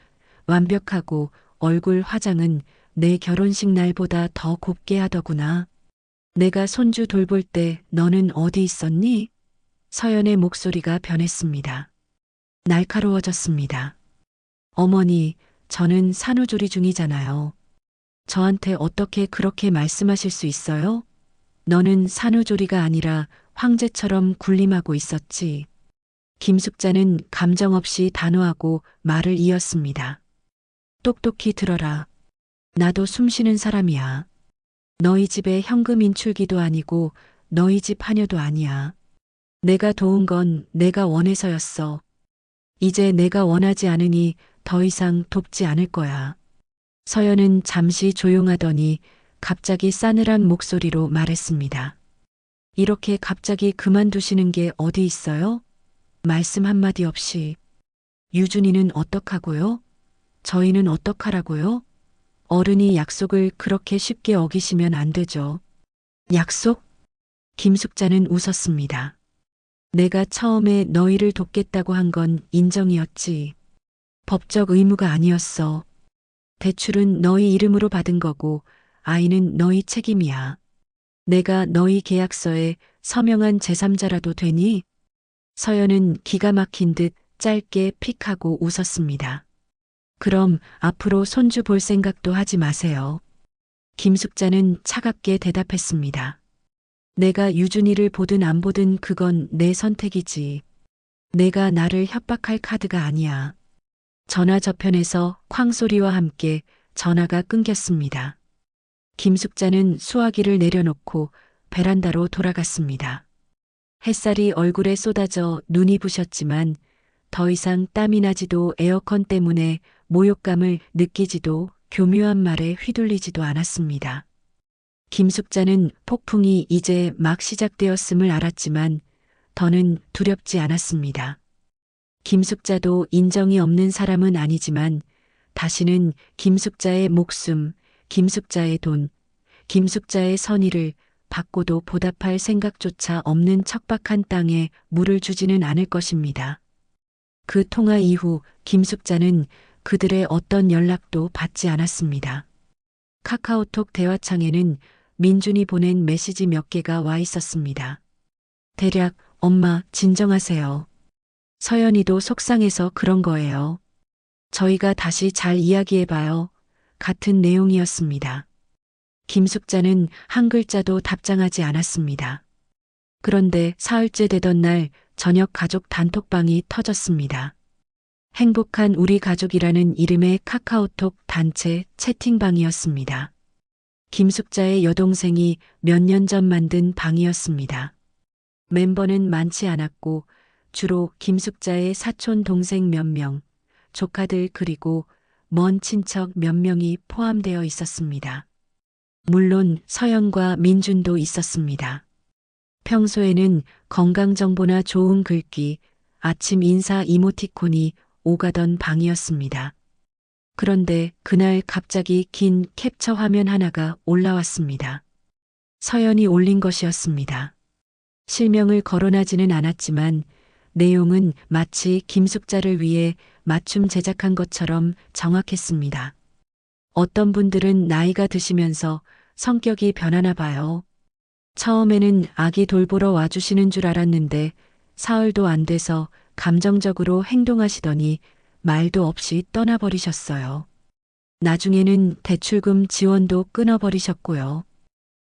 완벽하고 얼굴 화장은 내 결혼식 날보다 더 곱게 하더구나. 내가 손주 돌볼 때 너는 어디 있었니? 서연의 목소리가 변했습니다. 날카로워졌습니다. 어머니, 저는 산후조리 중이잖아요. 저한테 어떻게 그렇게 말씀하실 수 있어요? 너는 산후조리가 아니라 황제처럼 군림하고 있었지. 김숙자는 감정 없이 단호하고 말을 이었습니다. 똑똑히 들어라. 나도 숨쉬는 사람이야. 너희 집에 현금 인출기도 아니고 너희 집 하녀도 아니야. 내가 도운 건 내가 원해서였어. 이제 내가 원하지 않으니 더 이상 돕지 않을 거야. 서연은 잠시 조용하더니 갑자기 싸늘한 목소리로 말했습니다. 이렇게 갑자기 그만두시는 게 어디 있어요? 말씀 한마디 없이. 유준이는 어떡하고요? 저희는 어떡하라고요? 어른이 약속을 그렇게 쉽게 어기시면 안 되죠. 약속? 김숙자는 웃었습니다. 내가 처음에 너희를 돕겠다고 한 건 인정이었지. 법적 의무가 아니었어. 대출은 너희 이름으로 받은 거고 아이는 너희 책임이야. 내가 너희 계약서에 서명한 제3자라도 되니? 서연은 기가 막힌 듯 짧게 픽 하고 웃었습니다. 그럼 앞으로 손주 볼 생각도 하지 마세요. 김숙자는 차갑게 대답했습니다. 내가 유준이를 보든 안 보든 그건 내 선택이지. 내가 나를 협박할 카드가 아니야. 전화 저편에서 쾅소리와 함께 전화가 끊겼습니다. 김숙자는 수화기를 내려놓고 베란다로 돌아갔습니다. 햇살이 얼굴에 쏟아져 눈이 부셨지만 더 이상 땀이 나지도 에어컨 때문에 모욕감을 느끼지도 교묘한 말에 휘둘리지도 않았습니다. 김숙자는 폭풍이 이제 막 시작되었음을 알았지만 더는 두렵지 않았습니다. 김숙자도 인정이 없는 사람은 아니지만 다시는 김숙자의 목숨, 김숙자의 돈, 김숙자의 선의를 받고도 보답할 생각조차 없는 척박한 땅에 물을 주지는 않을 것입니다. 그 통화 이후 김숙자는 그들의 어떤 연락도 받지 않았습니다. 카카오톡 대화창에는 민준이 보낸 메시지 몇 개가 와 있었습니다. 대략 엄마 진정하세요. 서연이도 속상해서 그런 거예요. 저희가 다시 잘 이야기해봐요. 같은 내용이었습니다. 김숙자는 한 글자도 답장하지 않았습니다. 그런데 사흘째 되던 날 저녁 가족 단톡방이 터졌습니다. 행복한 우리 가족이라는 이름의 카카오톡 단체 채팅방이었습니다. 김숙자의 여동생이 몇 년 전 만든 방이었습니다. 멤버는 많지 않았고 주로 김숙자의 사촌 동생 몇 명, 조카들 그리고 먼 친척 몇 명이 포함되어 있었습니다. 물론 서연과 민준도 있었습니다. 평소에는 건강정보나 좋은 글귀, 아침 인사 이모티콘이 오가던 방이었습니다. 그런데 그날 갑자기 긴 캡처 화면 하나가 올라왔습니다. 서연이 올린 것이었습니다. 실명을 거론하지는 않았지만 내용은 마치 김숙자를 위해 맞춤 제작한 것처럼 정확했습니다. 어떤 분들은 나이가 드시면서 성격이 변하나 봐요. 처음에는 아기 돌보러 와주시는 줄 알았는데 사흘도 안 돼서 감정적으로 행동하시더니 말도 없이 떠나버리셨어요. 나중에는 대출금 지원도 끊어버리셨고요.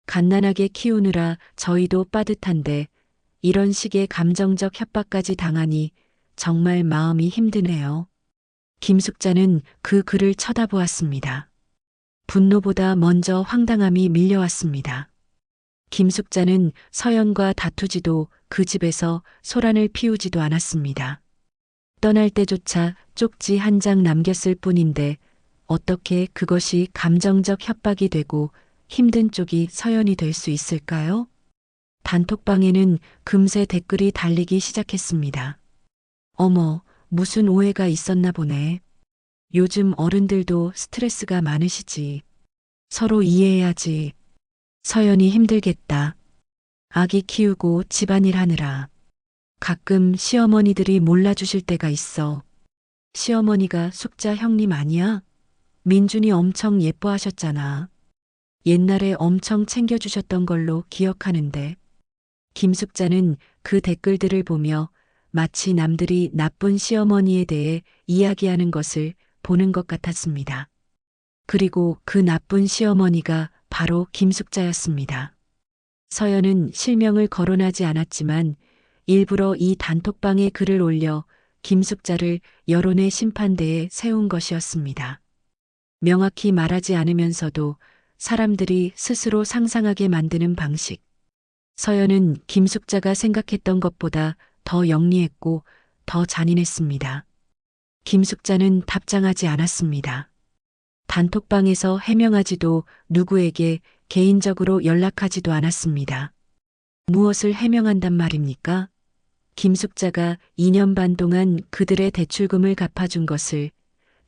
갓난아기 키우느라 저희도 빠듯한데 이런 식의 감정적 협박까지 당하니 정말 마음이 힘드네요. 김숙자는 그 글을 쳐다보았습니다. 분노보다 먼저 황당함이 밀려왔습니다. 김숙자는 서연과 다투지도 그 집에서 소란을 피우지도 않았습니다. 떠날 때조차 쪽지 한 장 남겼을 뿐인데 어떻게 그것이 감정적 협박이 되고 힘든 쪽이 서연이 될 수 있을까요? 단톡방에는 금세 댓글이 달리기 시작했습니다. 어머, 무슨 오해가 있었나 보네. 요즘 어른들도 스트레스가 많으시지. 서로 이해해야지. 서연이 힘들겠다. 아기 키우고 집안일 하느라. 가끔 시어머니들이 몰라주실 때가 있어. 시어머니가 숙자 형님 아니야? 민준이 엄청 예뻐하셨잖아. 옛날에 엄청 챙겨주셨던 걸로 기억하는데. 김숙자는 그 댓글들을 보며 마치 남들이 나쁜 시어머니에 대해 이야기하는 것을 보는 것 같았습니다. 그리고 그 나쁜 시어머니가 바로 김숙자였습니다. 서연은 실명을 거론하지 않았지만 일부러 이 단톡방에 글을 올려 김숙자를 여론의 심판대에 세운 것이었습니다. 명확히 말하지 않으면서도 사람들이 스스로 상상하게 만드는 방식. 서연은 김숙자가 생각했던 것보다 더 영리했고 더 잔인했습니다. 김숙자는 답장하지 않았습니다. 단톡방에서 해명하지도 누구에게 개인적으로 연락하지도 않았습니다. 무엇을 해명한단 말입니까? 김숙자가 2년 반 동안 그들의 대출금을 갚아준 것을,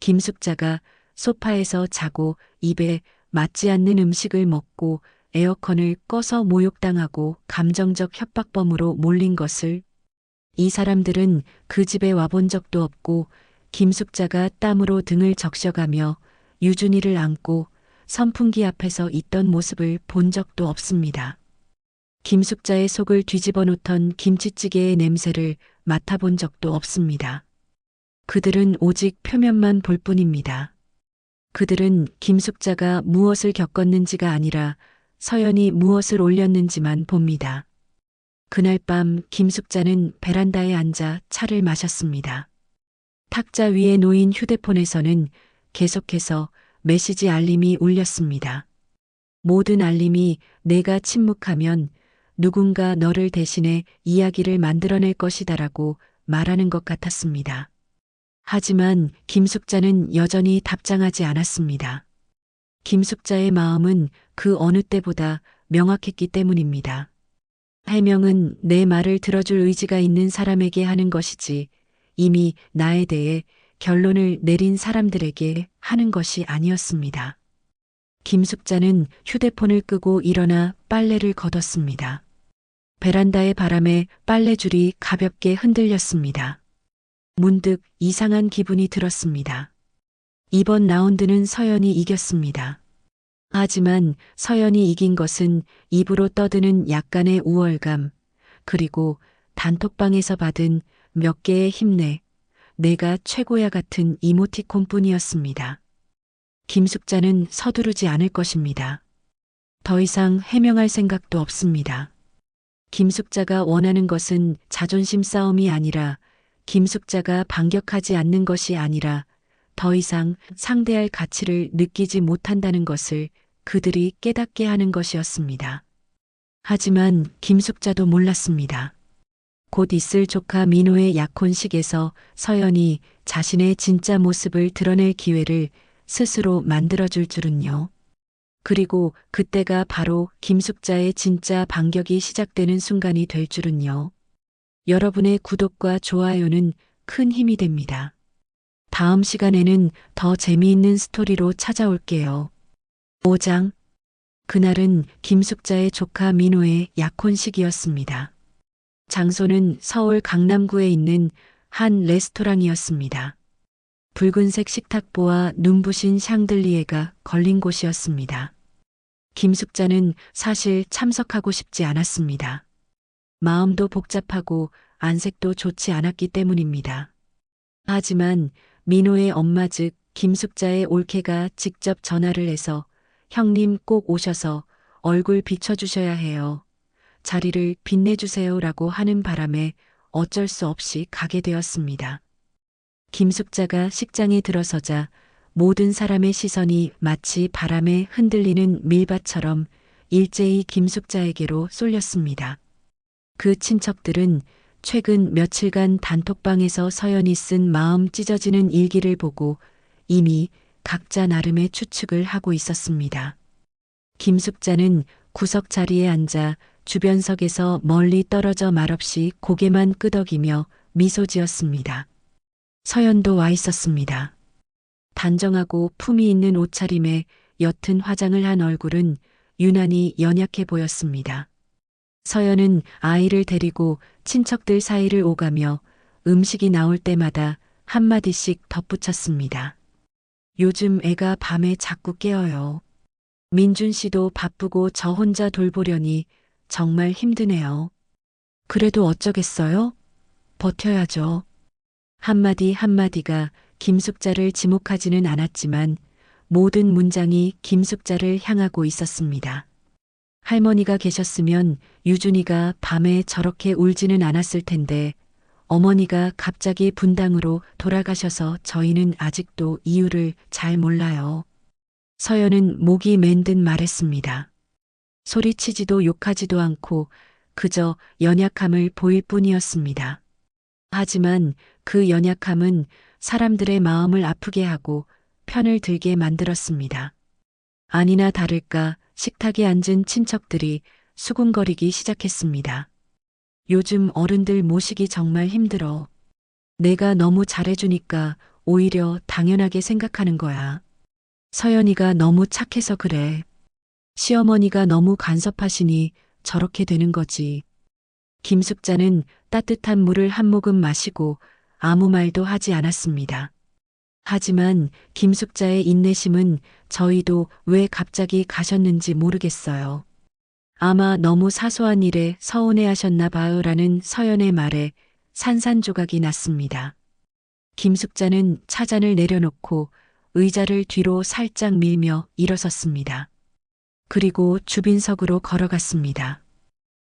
김숙자가 소파에서 자고 입에 맞지 않는 음식을 먹고 에어컨을 꺼서 모욕당하고 감정적 협박범으로 몰린 것을, 이 사람들은 그 집에 와본 적도 없고 김숙자가 땀으로 등을 적셔가며 유준이를 안고 선풍기 앞에서 있던 모습을 본 적도 없습니다. 김숙자의 속을 뒤집어 놓던 김치찌개의 냄새를 맡아본 적도 없습니다. 그들은 오직 표면만 볼 뿐입니다. 그들은 김숙자가 무엇을 겪었는지가 아니라 서연이 무엇을 올렸는지만 봅니다. 그날 밤 김숙자는 베란다에 앉아 차를 마셨습니다. 탁자 위에 놓인 휴대폰에서는 계속해서 메시지 알림이 울렸습니다. 모든 알림이 내가 침묵하면 누군가 너를 대신해 이야기를 만들어낼 것이다라고 말하는 것 같았습니다. 하지만 김숙자는 여전히 답장하지 않았습니다. 김숙자의 마음은 그 어느 때보다 명확했기 때문입니다. 해명은 내 말을 들어줄 의지가 있는 사람에게 하는 것이지 이미 나에 대해 결론을 내린 사람들에게 하는 것이 아니었습니다. 김숙자는 휴대폰을 끄고 일어나 빨래를 걷었습니다. 베란다의 바람에 빨래줄이 가볍게 흔들렸습니다. 문득 이상한 기분이 들었습니다. 이번 라운드는 서연이 이겼습니다. 하지만 서연이 이긴 것은 입으로 떠드는 약간의 우월감, 그리고 단톡방에서 받은 몇 개의 힘내, 내가 최고야 같은 이모티콘뿐이었습니다. 김숙자는 서두르지 않을 것입니다. 더 이상 해명할 생각도 없습니다. 김숙자가 원하는 것은 자존심 싸움이 아니라, 김숙자가 반격하지 않는 것이 아니라 더 이상 상대할 가치를 느끼지 못한다는 것을 그들이 깨닫게 하는 것이었습니다. 하지만 김숙자도 몰랐습니다. 곧 있을 조카 민호의 약혼식에서 서연이 자신의 진짜 모습을 드러낼 기회를 스스로 만들어줄 줄은요. 그리고 그때가 바로 김숙자의 진짜 반격이 시작되는 순간이 될 줄은요. 여러분의 구독과 좋아요는 큰 힘이 됩니다. 다음 시간에는 더 재미있는 스토리로 찾아올게요. 5장. 그날은 김숙자의 조카 민호의 약혼식이었습니다. 장소는 서울 강남구에 있는 한 레스토랑이었습니다. 붉은색 식탁보와 눈부신 샹들리에가 걸린 곳이었습니다. 김숙자는 사실 참석하고 싶지 않았습니다. 마음도 복잡하고 안색도 좋지 않았기 때문입니다. 하지만 민호의 엄마 즉 김숙자의 올케가 직접 전화를 해서 형님 꼭 오셔서 얼굴 비춰주셔야 해요. 자리를 빛내주세요라고 하는 바람에 어쩔 수 없이 가게 되었습니다. 김숙자가 식장에 들어서자 모든 사람의 시선이 마치 바람에 흔들리는 밀밭처럼 일제히 김숙자에게로 쏠렸습니다. 그 친척들은 최근 며칠간 단톡방에서 서연이 쓴 마음 찢어지는 일기를 보고 이미 각자 나름의 추측을 하고 있었습니다. 김숙자는 구석 자리에 앉아 주변석에서 멀리 떨어져 말없이 고개만 끄덕이며 미소 지었습니다. 서연도 와 있었습니다. 단정하고 품위 있는 옷차림에 옅은 화장을 한 얼굴은 유난히 연약해 보였습니다. 서연은 아이를 데리고 친척들 사이를 오가며 음식이 나올 때마다 한마디씩 덧붙였습니다. 요즘 애가 밤에 자꾸 깨어요. 민준 씨도 바쁘고 저 혼자 돌보려니 정말 힘드네요. 그래도 어쩌겠어요? 버텨야죠. 한마디 한마디가 김숙자를 지목하지는 않았지만 모든 문장이 김숙자를 향하고 있었습니다. 할머니가 계셨으면 유준이가 밤에 저렇게 울지는 않았을 텐데 어머니가 갑자기 분당으로 돌아가셔서 저희는 아직도 이유를 잘 몰라요. 서연은 목이 맨 듯 말했습니다. 소리치지도 욕하지도 않고 그저 연약함을 보일 뿐이었습니다. 하지만 그 연약함은 사람들의 마음을 아프게 하고 편을 들게 만들었습니다. 아니나 다를까 식탁에 앉은 친척들이 수군거리기 시작했습니다. 요즘 어른들 모시기 정말 힘들어. 내가 너무 잘해주니까 오히려 당연하게 생각하는 거야. 서연이가 너무 착해서 그래. 시어머니가 너무 간섭하시니 저렇게 되는 거지. 김숙자는 따뜻한 물을 한 모금 마시고 아무 말도 하지 않았습니다. 하지만 김숙자의 인내심은 저희도 왜 갑자기 가셨는지 모르겠어요. 아마 너무 사소한 일에 서운해 하셨나 봐요라는 서연의 말에 산산조각이 났습니다. 김숙자는 차잔을 내려놓고 의자를 뒤로 살짝 밀며 일어섰습니다. 그리고 주빈석으로 걸어갔습니다.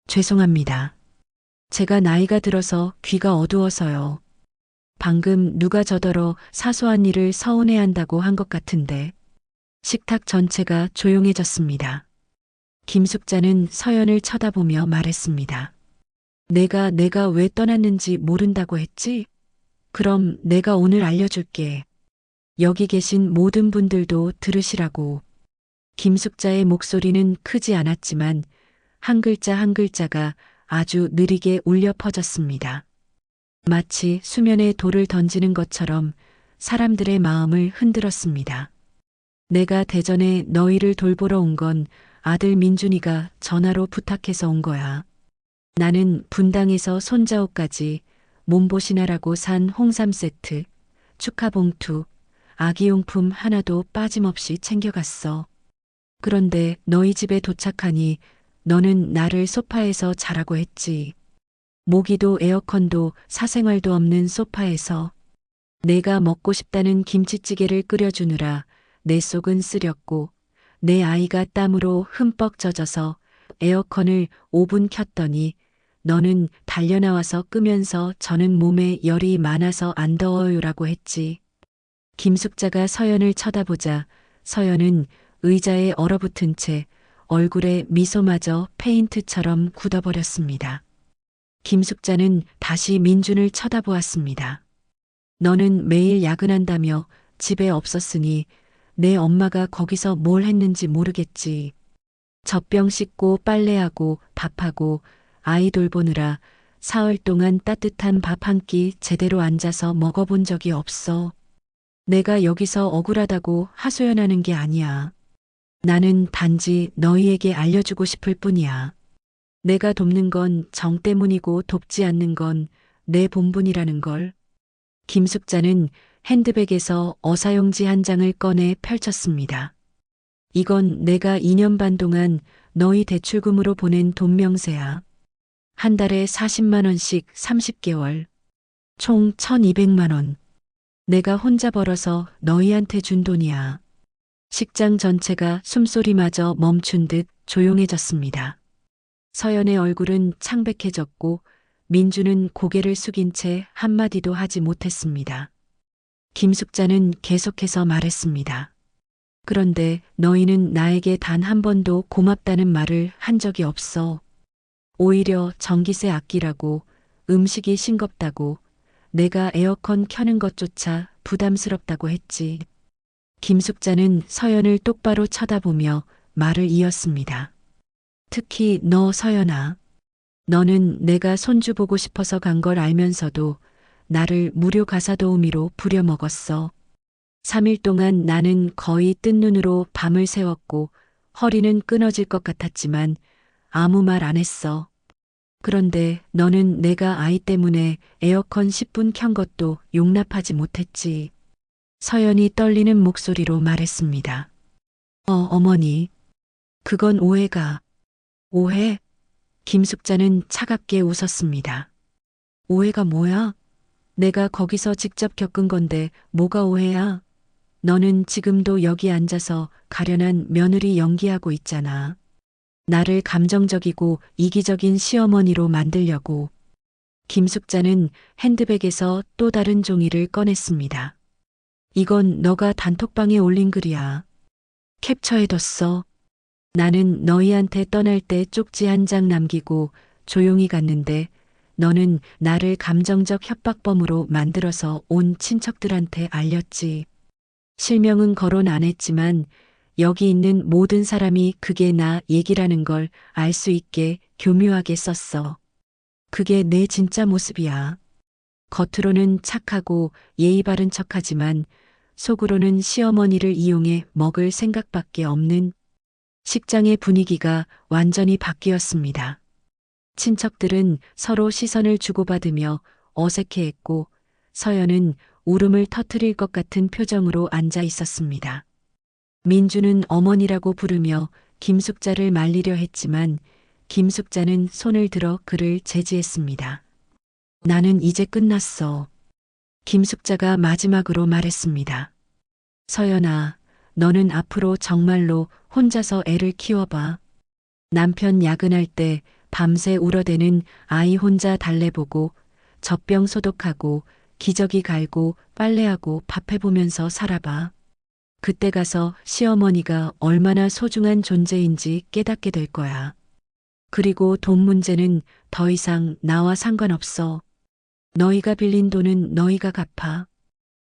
죄송합니다. 제가 나이가 들어서 귀가 어두워서요. 방금 누가 저더러 사소한 일을 서운해한다고 한 것 같은데. 식탁 전체가 조용해졌습니다. 김숙자는 서연을 쳐다보며 말했습니다. 내가 왜 떠났는지 모른다고 했지? 그럼 내가 오늘 알려줄게. 여기 계신 모든 분들도 들으시라고. 김숙자의 목소리는 크지 않았지만 한 글자 한 글자가 아주 느리게 울려 퍼졌습니다. 마치 수면에 돌을 던지는 것처럼 사람들의 마음을 흔들었습니다. 내가 대전에 너희를 돌보러 온 건 아들 민준이가 전화로 부탁해서 온 거야. 나는 분당에서 손자옷까지 몸보신하라고 산 홍삼 세트, 축하 봉투, 아기용품 하나도 빠짐없이 챙겨갔어. 그런데 너희 집에 도착하니 너는 나를 소파에서 자라고 했지. 모기도 에어컨도 사생활도 없는 소파에서 내가 먹고 싶다는 김치찌개를 끓여주느라 내 속은 쓰렸고 내 아이가 땀으로 흠뻑 젖어서 에어컨을 5분 켰더니 너는 달려나와서 끄면서 저는 몸에 열이 많아서 안 더워요라고 했지. 김숙자가 서연을 쳐다보자 서연은 의자에 얼어붙은 채 얼굴에 미소마저 페인트처럼 굳어버렸습니다. 김숙자는 다시 민준을 쳐다보았습니다. 너는 매일 야근한다며 집에 없었으니 내 엄마가 거기서 뭘 했는지 모르겠지. 젖병 씻고 빨래하고 밥하고 아이 돌보느라 사흘 동안 따뜻한 밥 한 끼 제대로 앉아서 먹어본 적이 없어. 내가 여기서 억울하다고 하소연하는 게 아니야. 나는 단지 너희에게 알려주고 싶을 뿐이야. 내가 돕는 건 정 때문이고 돕지 않는 건 내 본분이라는 걸. 김숙자는 핸드백에서 어사용지 한 장을 꺼내 펼쳤습니다. 이건 내가 2년 반 동안 너희 대출금으로 보낸 돈 명세야. 한 달에 40만 원씩 30개월. 총 1,200만 원. 내가 혼자 벌어서 너희한테 준 돈이야. 식장 전체가 숨소리마저 멈춘 듯 조용해졌습니다. 서연의 얼굴은 창백해졌고 민주는 고개를 숙인 채 한마디도 하지 못했습니다. 김숙자는 계속해서 말했습니다. 그런데 너희는 나에게 단 한 번도 고맙다는 말을 한 적이 없어. 오히려 전기세 아끼라고, 음식이 싱겁다고, 내가 에어컨 켜는 것조차 부담스럽다고 했지. 김숙자는 서연을 똑바로 쳐다보며 말을 이었습니다. 특히 너 서연아. 너는 내가 손주 보고 싶어서 간 걸 알면서도 나를 무료 가사 도우미로 부려먹었어. 3일 동안 나는 거의 뜬 눈으로 밤을 새웠고 허리는 끊어질 것 같았지만 아무 말 안 했어. 그런데 너는 내가 아이 때문에 에어컨 10분 켠 것도 용납하지 못했지. 서연이 떨리는 목소리로 말했습니다. 어머니. 그건 오해가. 오해? 김숙자는 차갑게 웃었습니다. 오해가 뭐야? 내가 거기서 직접 겪은 건데 뭐가 오해야? 너는 지금도 여기 앉아서 가련한 며느리 연기하고 있잖아. 나를 감정적이고 이기적인 시어머니로 만들려고. 김숙자는 핸드백에서 또 다른 종이를 꺼냈습니다. 이건 너가 단톡방에 올린 글이야. 캡처해뒀어. 나는 너희한테 떠날 때 쪽지 한 장 남기고 조용히 갔는데 너는 나를 감정적 협박범으로 만들어서 온 친척들한테 알렸지. 실명은 거론 안 했지만 여기 있는 모든 사람이 그게 나 얘기라는 걸 알 수 있게 교묘하게 썼어. 그게 내 진짜 모습이야. 겉으로는 착하고 예의 바른 척하지만 속으로는 시어머니를 이용해 먹을 생각밖에 없는. 식장의 분위기가 완전히 바뀌었습니다. 친척들은 서로 시선을 주고받으며 어색해했고 서연은 울음을 터뜨릴 것 같은 표정으로 앉아 있었습니다. 민주는 어머니라고 부르며 김숙자를 말리려 했지만 김숙자는 손을 들어 그를 제지했습니다. 나는 이제 끝났어. 김숙자가 마지막으로 말했습니다. 서연아, 너는 앞으로 정말로 혼자서 애를 키워봐. 남편 야근할 때 밤새 울어대는 아이 혼자 달래보고 젖병 소독하고 기저귀 갈고 빨래하고 밥해보면서 살아봐. 그때 가서 시어머니가 얼마나 소중한 존재인지 깨닫게 될 거야. 그리고 돈 문제는 더 이상 나와 상관없어. 너희가 빌린 돈은 너희가 갚아.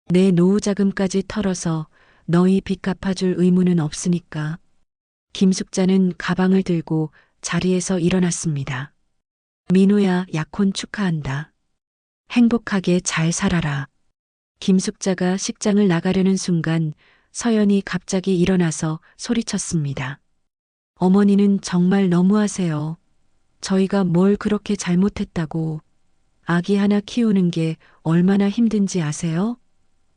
내 노후 자금까지 털어서 너희 빚 갚아줄 의무는 없으니까. 김숙자는 가방을 들고 자리에서 일어났습니다. 민우야, 약혼 축하한다. 행복하게 잘 살아라. 김숙자가 식장을 나가려는 순간 서연이 갑자기 일어나서 소리쳤습니다. 어머니는 정말 너무하세요. 저희가 뭘 그렇게 잘못했다고. 아기 하나 키우는 게 얼마나 힘든지 아세요?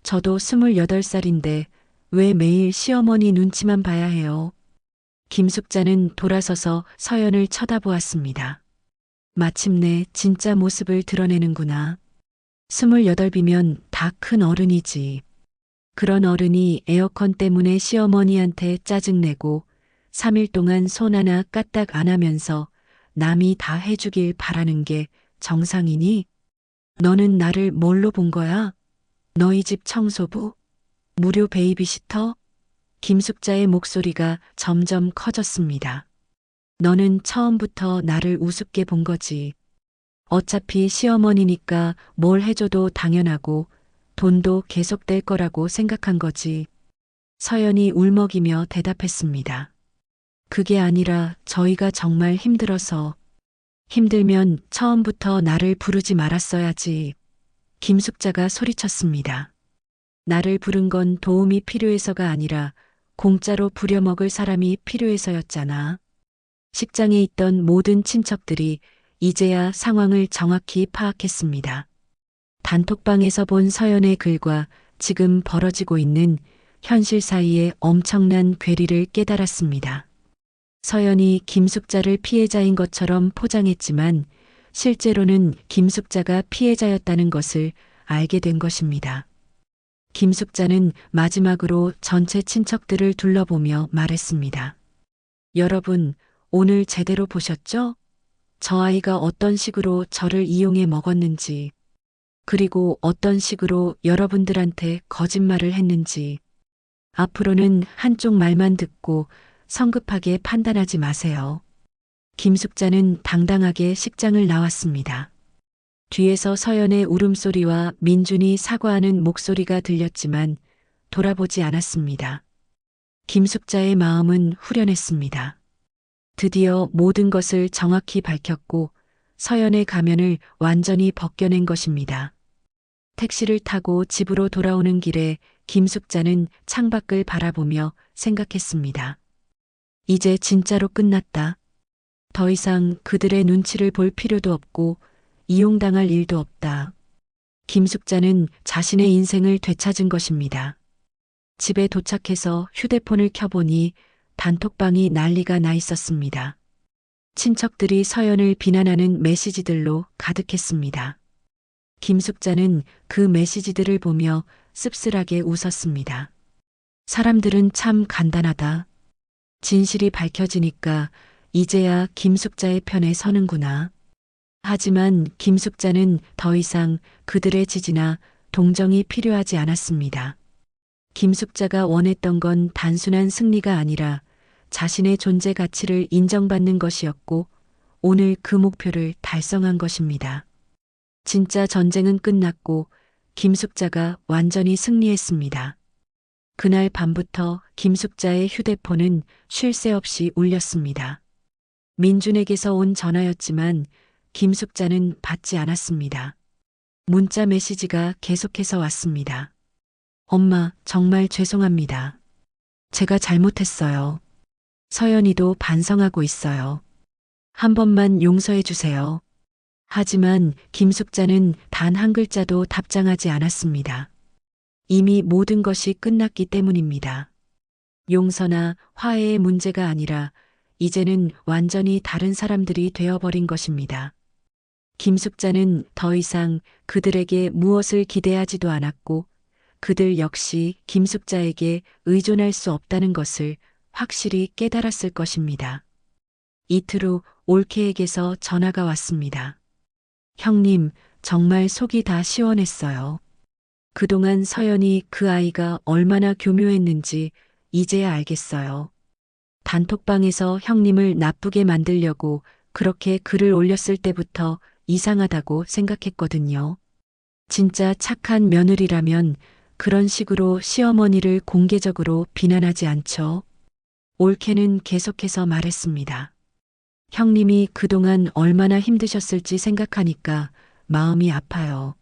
저도 28살인데 왜 매일 시어머니 눈치만 봐야 해요? 김숙자는 돌아서서 서연을 쳐다보았습니다. 마침내 진짜 모습을 드러내는구나. 28이면 다 큰 어른이지. 그런 어른이 에어컨 때문에 시어머니한테 짜증내고 3일 동안 손 하나 까딱 안 하면서 남이 다 해주길 바라는 게 정상이니? 너는 나를 뭘로 본 거야? 너희 집 청소부? 무료 베이비시터? 김숙자의 목소리가 점점 커졌습니다. 너는 처음부터 나를 우습게 본 거지. 어차피 시어머니니까 뭘 해줘도 당연하고 돈도 계속될 거라고 생각한 거지. 서연이 울먹이며 대답했습니다. 그게 아니라 저희가 정말 힘들어서. 힘들면 처음부터 나를 부르지 말았어야지. 김숙자가 소리쳤습니다. 나를 부른 건 도움이 필요해서가 아니라 공짜로 부려먹을 사람이 필요해서였잖아. 식장에 있던 모든 친척들이 이제야 상황을 정확히 파악했습니다. 단톡방에서 본 서연의 글과 지금 벌어지고 있는 현실 사이의 엄청난 괴리를 깨달았습니다. 서연이 김숙자를 피해자인 것처럼 포장했지만 실제로는 김숙자가 피해자였다는 것을 알게 된 것입니다. 김숙자는 마지막으로 전체 친척들을 둘러보며 말했습니다. 여러분, 오늘 제대로 보셨죠? 저 아이가 어떤 식으로 저를 이용해 먹었는지, 그리고 어떤 식으로 여러분들한테 거짓말을 했는지. 앞으로는 한쪽 말만 듣고 성급하게 판단하지 마세요. 김숙자는 당당하게 식장을 나왔습니다. 뒤에서 서연의 울음소리와 민준이 사과하는 목소리가 들렸지만 돌아보지 않았습니다. 김숙자의 마음은 후련했습니다. 드디어 모든 것을 정확히 밝혔고 서연의 가면을 완전히 벗겨낸 것입니다. 택시를 타고 집으로 돌아오는 길에 김숙자는 창밖을 바라보며 생각했습니다. 이제 진짜로 끝났다. 더 이상 그들의 눈치를 볼 필요도 없고 이용당할 일도 없다. 김숙자는 자신의 인생을 되찾은 것입니다. 집에 도착해서 휴대폰을 켜보니 단톡방이 난리가 나 있었습니다. 친척들이 서연을 비난하는 메시지들로 가득했습니다. 김숙자는 그 메시지들을 보며 씁쓸하게 웃었습니다. 사람들은 참 간단하다. 진실이 밝혀지니까 이제야 김숙자의 편에 서는구나. 하지만 김숙자는 더 이상 그들의 지지나 동정이 필요하지 않았습니다. 김숙자가 원했던 건 단순한 승리가 아니라 자신의 존재 가치를 인정받는 것이었고 오늘 그 목표를 달성한 것입니다. 진짜 전쟁은 끝났고 김숙자가 완전히 승리했습니다. 그날 밤부터 김숙자의 휴대폰은 쉴 새 없이 울렸습니다. 민준에게서 온 전화였지만 김숙자는 받지 않았습니다. 문자 메시지가 계속해서 왔습니다. 엄마, 정말 죄송합니다. 제가 잘못했어요. 서연이도 반성하고 있어요. 한 번만 용서해 주세요. 하지만 김숙자는 단 한 글자도 답장하지 않았습니다. 이미 모든 것이 끝났기 때문입니다. 용서나 화해의 문제가 아니라 이제는 완전히 다른 사람들이 되어버린 것입니다. 김숙자는 더 이상 그들에게 무엇을 기대하지도 않았고 그들 역시 김숙자에게 의존할 수 없다는 것을 확실히 깨달았을 것입니다. 이틀 후 올케에게서 전화가 왔습니다. 형님, 정말 속이 다 시원했어요. 그동안 서연이 그 아이가 얼마나 교묘했는지 이제야 알겠어요. 단톡방에서 형님을 나쁘게 만들려고 그렇게 글을 올렸을 때부터 이상하다고 생각했거든요. 진짜 착한 며느리라면 그런 식으로 시어머니를 공개적으로 비난하지 않죠. 올케는 계속해서 말했습니다. 형님이 그동안 얼마나 힘드셨을지 생각하니까 마음이 아파요.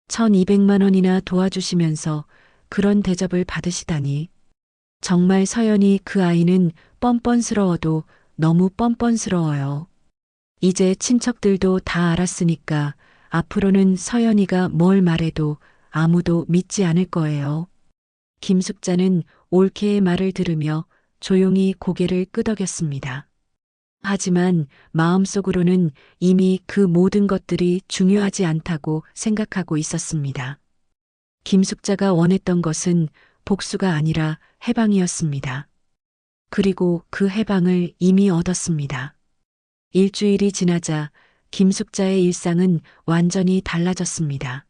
1200만 원이나 도와주시면서 그런 대접을 받으시다니. 정말 서연이 그 아이는 뻔뻔스러워도 너무 뻔뻔스러워요. 이제 친척들도 다 알았으니까 앞으로는 서연이가 뭘 말해도 아무도 믿지 않을 거예요. 김숙자는 올케의 말을 들으며 조용히 고개를 끄덕였습니다. 하지만 마음속으로는 이미 그 모든 것들이 중요하지 않다고 생각하고 있었습니다. 김숙자가 원했던 것은 복수가 아니라 해방이었습니다. 그리고 그 해방을 이미 얻었습니다. 일주일이 지나자 김숙자의 일상은 완전히 달라졌습니다.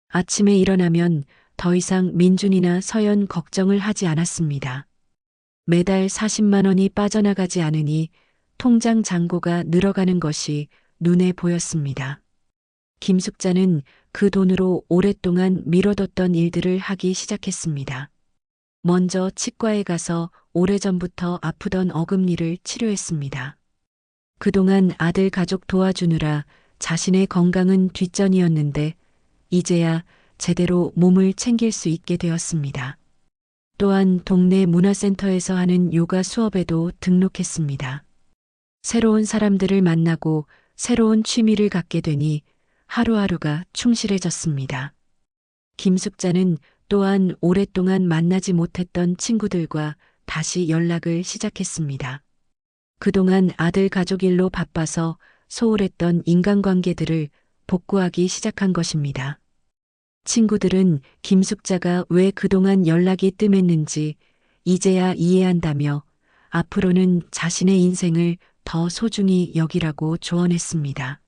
아침에 일어나면 더 이상 민준이나 서연 걱정을 하지 않았습니다. 매달 40만 원이 빠져나가지 않으니 통장 잔고가 늘어가는 것이 눈에 보였습니다. 김숙자는 그 돈으로 오랫동안 미뤄뒀던 일들을 하기 시작했습니다. 먼저 치과에 가서 오래전부터 아프던 어금니를 치료했습니다. 그동안 아들 가족 도와주느라 자신의 건강은 뒷전이었는데 이제야 제대로 몸을 챙길 수 있게 되었습니다. 또한 동네 문화센터에서 하는 요가 수업에도 등록했습니다. 새로운 사람들을 만나고 새로운 취미를 갖게 되니 하루하루가 충실해졌습니다. 김숙자는 또한 오랫동안 만나지 못했던 친구들과 다시 연락을 시작했습니다. 그동안 아들 가족 일로 바빠서 소홀했던 인간관계들을 복구하기 시작한 것입니다. 친구들은 김숙자가 왜 그동안 연락이 뜸했는지 이제야 이해한다며 앞으로는 자신의 인생을 더 소중히 여기라고 조언했습니다.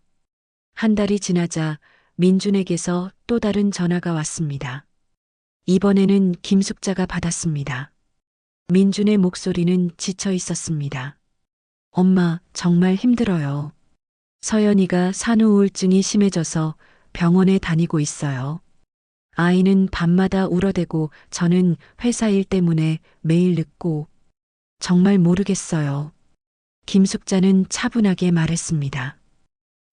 한 달이 지나자 민준에게서 또 다른 전화가 왔습니다. 이번에는 김숙자가 받았습니다. 민준의 목소리는 지쳐 있었습니다. 엄마, 정말 힘들어요. 서연이가 산후 우울증이 심해져서 병원에 다니고 있어요. 아이는 밤마다 울어대고 저는 회사 일 때문에 매일 늦고 정말 모르겠어요. 김숙자는 차분하게 말했습니다.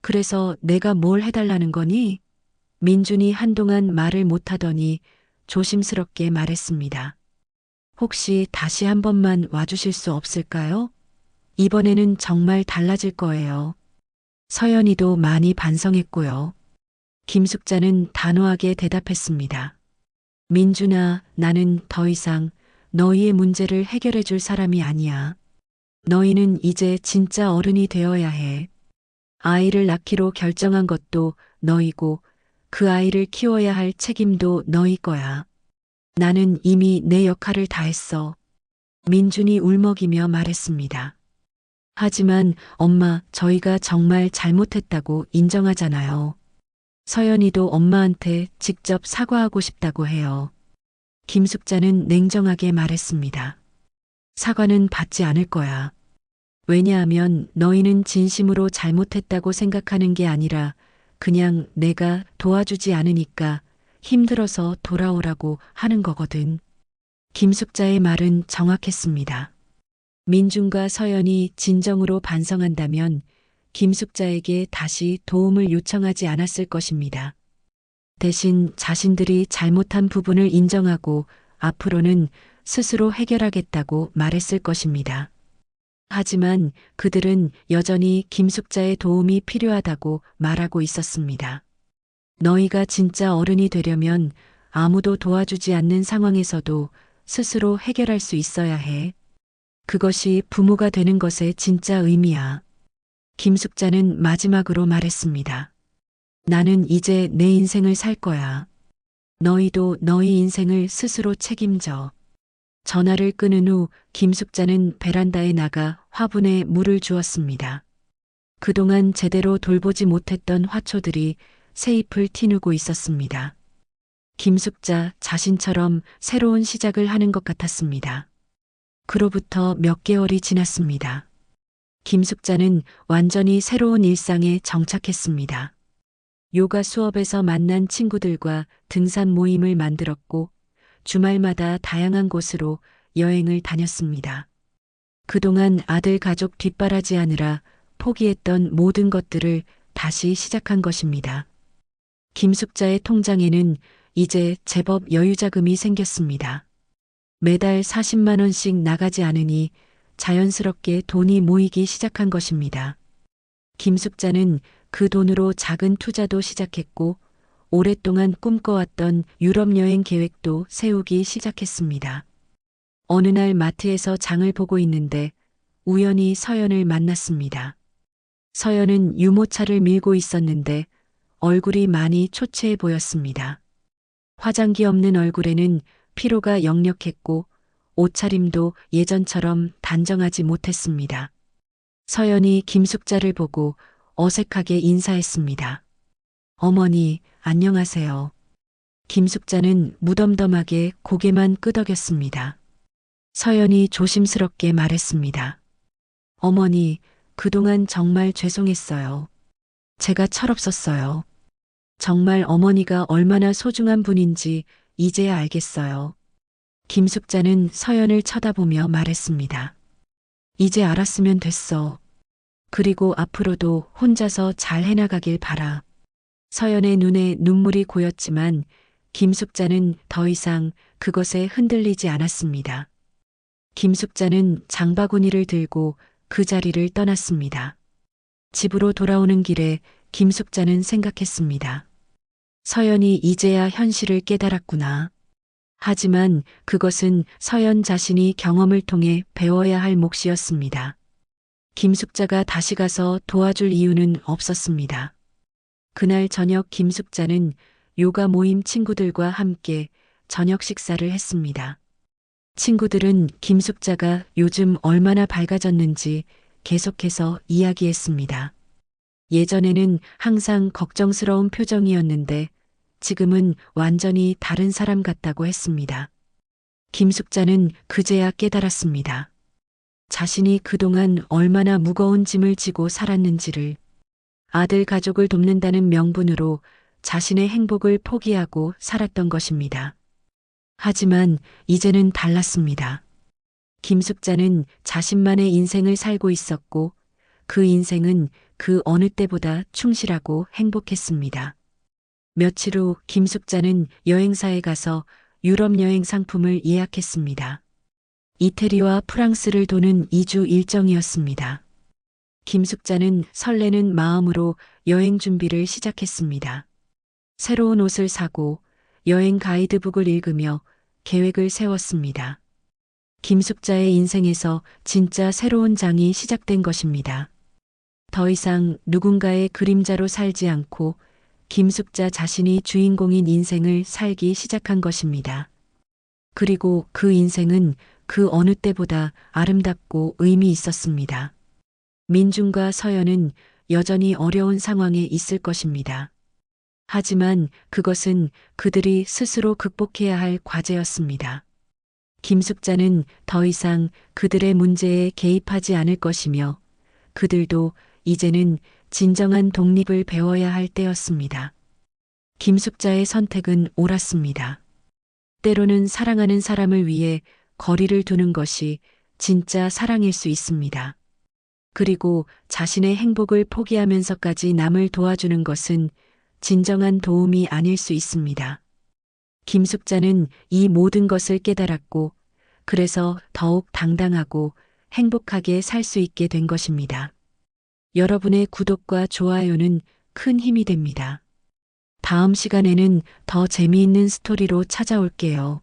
그래서 내가 뭘 해달라는 거니? 민준이 한동안 말을 못하더니 조심스럽게 말했습니다. 혹시 다시 한 번만 와주실 수 없을까요? 이번에는 정말 달라질 거예요. 서연이도 많이 반성했고요. 김숙자는 단호하게 대답했습니다. 민준아, 나는 더 이상 너희의 문제를 해결해 줄 사람이 아니야. 너희는 이제 진짜 어른이 되어야 해. 아이를 낳기로 결정한 것도 너희고 그 아이를 키워야 할 책임도 너희 거야. 나는 이미 내 역할을 다했어. 민준이 울먹이며 말했습니다. 하지만 엄마, 저희가 정말 잘못했다고 인정하잖아요. 서연이도 엄마한테 직접 사과하고 싶다고 해요. 김숙자는 냉정하게 말했습니다. 사과는 받지 않을 거야. 왜냐하면 너희는 진심으로 잘못했다고 생각하는 게 아니라 그냥 내가 도와주지 않으니까 힘들어서 돌아오라고 하는 거거든. 김숙자의 말은 정확했습니다. 민준과 서연이 진정으로 반성한다면 김숙자에게 다시 도움을 요청하지 않았을 것입니다. 대신 자신들이 잘못한 부분을 인정하고 앞으로는 스스로 해결하겠다고 말했을 것입니다. 하지만 그들은 여전히 김숙자의 도움이 필요하다고 말하고 있었습니다. 너희가 진짜 어른이 되려면 아무도 도와주지 않는 상황에서도 스스로 해결할 수 있어야 해. 그것이 부모가 되는 것의 진짜 의미야. 김숙자는 마지막으로 말했습니다. 나는 이제 내 인생을 살 거야. 너희도 너희 인생을 스스로 책임져. 전화를 끊은 후 김숙자는 베란다에 나가 화분에 물을 주었습니다. 그동안 제대로 돌보지 못했던 화초들이 새잎을 티누고 있었습니다. 김숙자 자신처럼 새로운 시작을 하는 것 같았습니다. 그로부터 몇 개월이 지났습니다. 김숙자는 완전히 새로운 일상에 정착했습니다. 요가 수업에서 만난 친구들과 등산 모임을 만들었고 주말마다 다양한 곳으로 여행을 다녔습니다. 그동안 아들 가족 뒷바라지하느라 포기했던 모든 것들을 다시 시작한 것입니다. 김숙자의 통장에는 이제 제법 여유자금이 생겼습니다. 매달 40만 원씩 나가지 않으니 자연스럽게 돈이 모이기 시작한 것입니다. 김숙자는 그 돈으로 작은 투자도 시작했고 오랫동안 꿈꿔왔던 유럽 여행 계획도 세우기 시작했습니다. 어느 날 마트에서 장을 보고 있는데 우연히 서연을 만났습니다. 서연은 유모차를 밀고 있었는데 얼굴이 많이 초췌해 보였습니다. 화장기 없는 얼굴에는 피로가 역력했고 옷차림도 예전처럼 단정하지 못했습니다. 서연이 김숙자를 보고 어색하게 인사했습니다. 어머니, 안녕하세요. 김숙자는 무덤덤하게 고개만 끄덕였습니다. 서연이 조심스럽게 말했습니다. 어머니, 그동안 정말 죄송했어요. 제가 철없었어요. 정말 어머니가 얼마나 소중한 분인지 이제야 알겠어요. 김숙자는 서연을 쳐다보며 말했습니다. 이제 알았으면 됐어. 그리고 앞으로도 혼자서 잘 해나가길 바라. 서연의 눈에 눈물이 고였지만 김숙자는 더 이상 그것에 흔들리지 않았습니다. 김숙자는 장바구니를 들고 그 자리를 떠났습니다. 집으로 돌아오는 길에 김숙자는 생각했습니다. 서연이 이제야 현실을 깨달았구나. 하지만 그것은 서연 자신이 경험을 통해 배워야 할 몫이었습니다. 김숙자가 다시 가서 도와줄 이유는 없었습니다. 그날 저녁 김숙자는 요가 모임 친구들과 함께 저녁 식사를 했습니다. 친구들은 김숙자가 요즘 얼마나 밝아졌는지 계속해서 이야기했습니다. 예전에는 항상 걱정스러운 표정이었는데 지금은 완전히 다른 사람 같다고 했습니다. 김숙자는 그제야 깨달았습니다. 자신이 그동안 얼마나 무거운 짐을 지고 살았는지를. 아들 가족을 돕는다는 명분으로 자신의 행복을 포기하고 살았던 것입니다. 하지만 이제는 달랐습니다. 김숙자는 자신만의 인생을 살고 있었고 그 인생은 그 어느 때보다 충실하고 행복했습니다. 며칠 후 김숙자는 여행사에 가서 유럽 여행 상품을 예약했습니다. 이태리와 프랑스를 도는 2주 일정이었습니다. 김숙자는 설레는 마음으로 여행 준비를 시작했습니다. 새로운 옷을 사고 여행 가이드북을 읽으며 계획을 세웠습니다. 김숙자의 인생에서 진짜 새로운 장이 시작된 것입니다. 더 이상 누군가의 그림자로 살지 않고 김숙자 자신이 주인공인 인생을 살기 시작한 것입니다. 그리고 그 인생은 그 어느 때보다 아름답고 의미 있었습니다. 민중과 서연은 여전히 어려운 상황에 있을 것입니다. 하지만 그것은 그들이 스스로 극복해야 할 과제였습니다. 김숙자는 더 이상 그들의 문제에 개입하지 않을 것이며 그들도 이제는 진정한 독립을 배워야 할 때였습니다. 김숙자의 선택은 옳았습니다. 때로는 사랑하는 사람을 위해 거리를 두는 것이 진짜 사랑일 수 있습니다. 그리고 자신의 행복을 포기하면서까지 남을 도와주는 것은 진정한 도움이 아닐 수 있습니다. 김숙자는 이 모든 것을 깨달았고 그래서 더욱 당당하고 행복하게 살 수 있게 된 것입니다. 여러분의 구독과 좋아요는 큰 힘이 됩니다. 다음 시간에는 더 재미있는 스토리로 찾아올게요.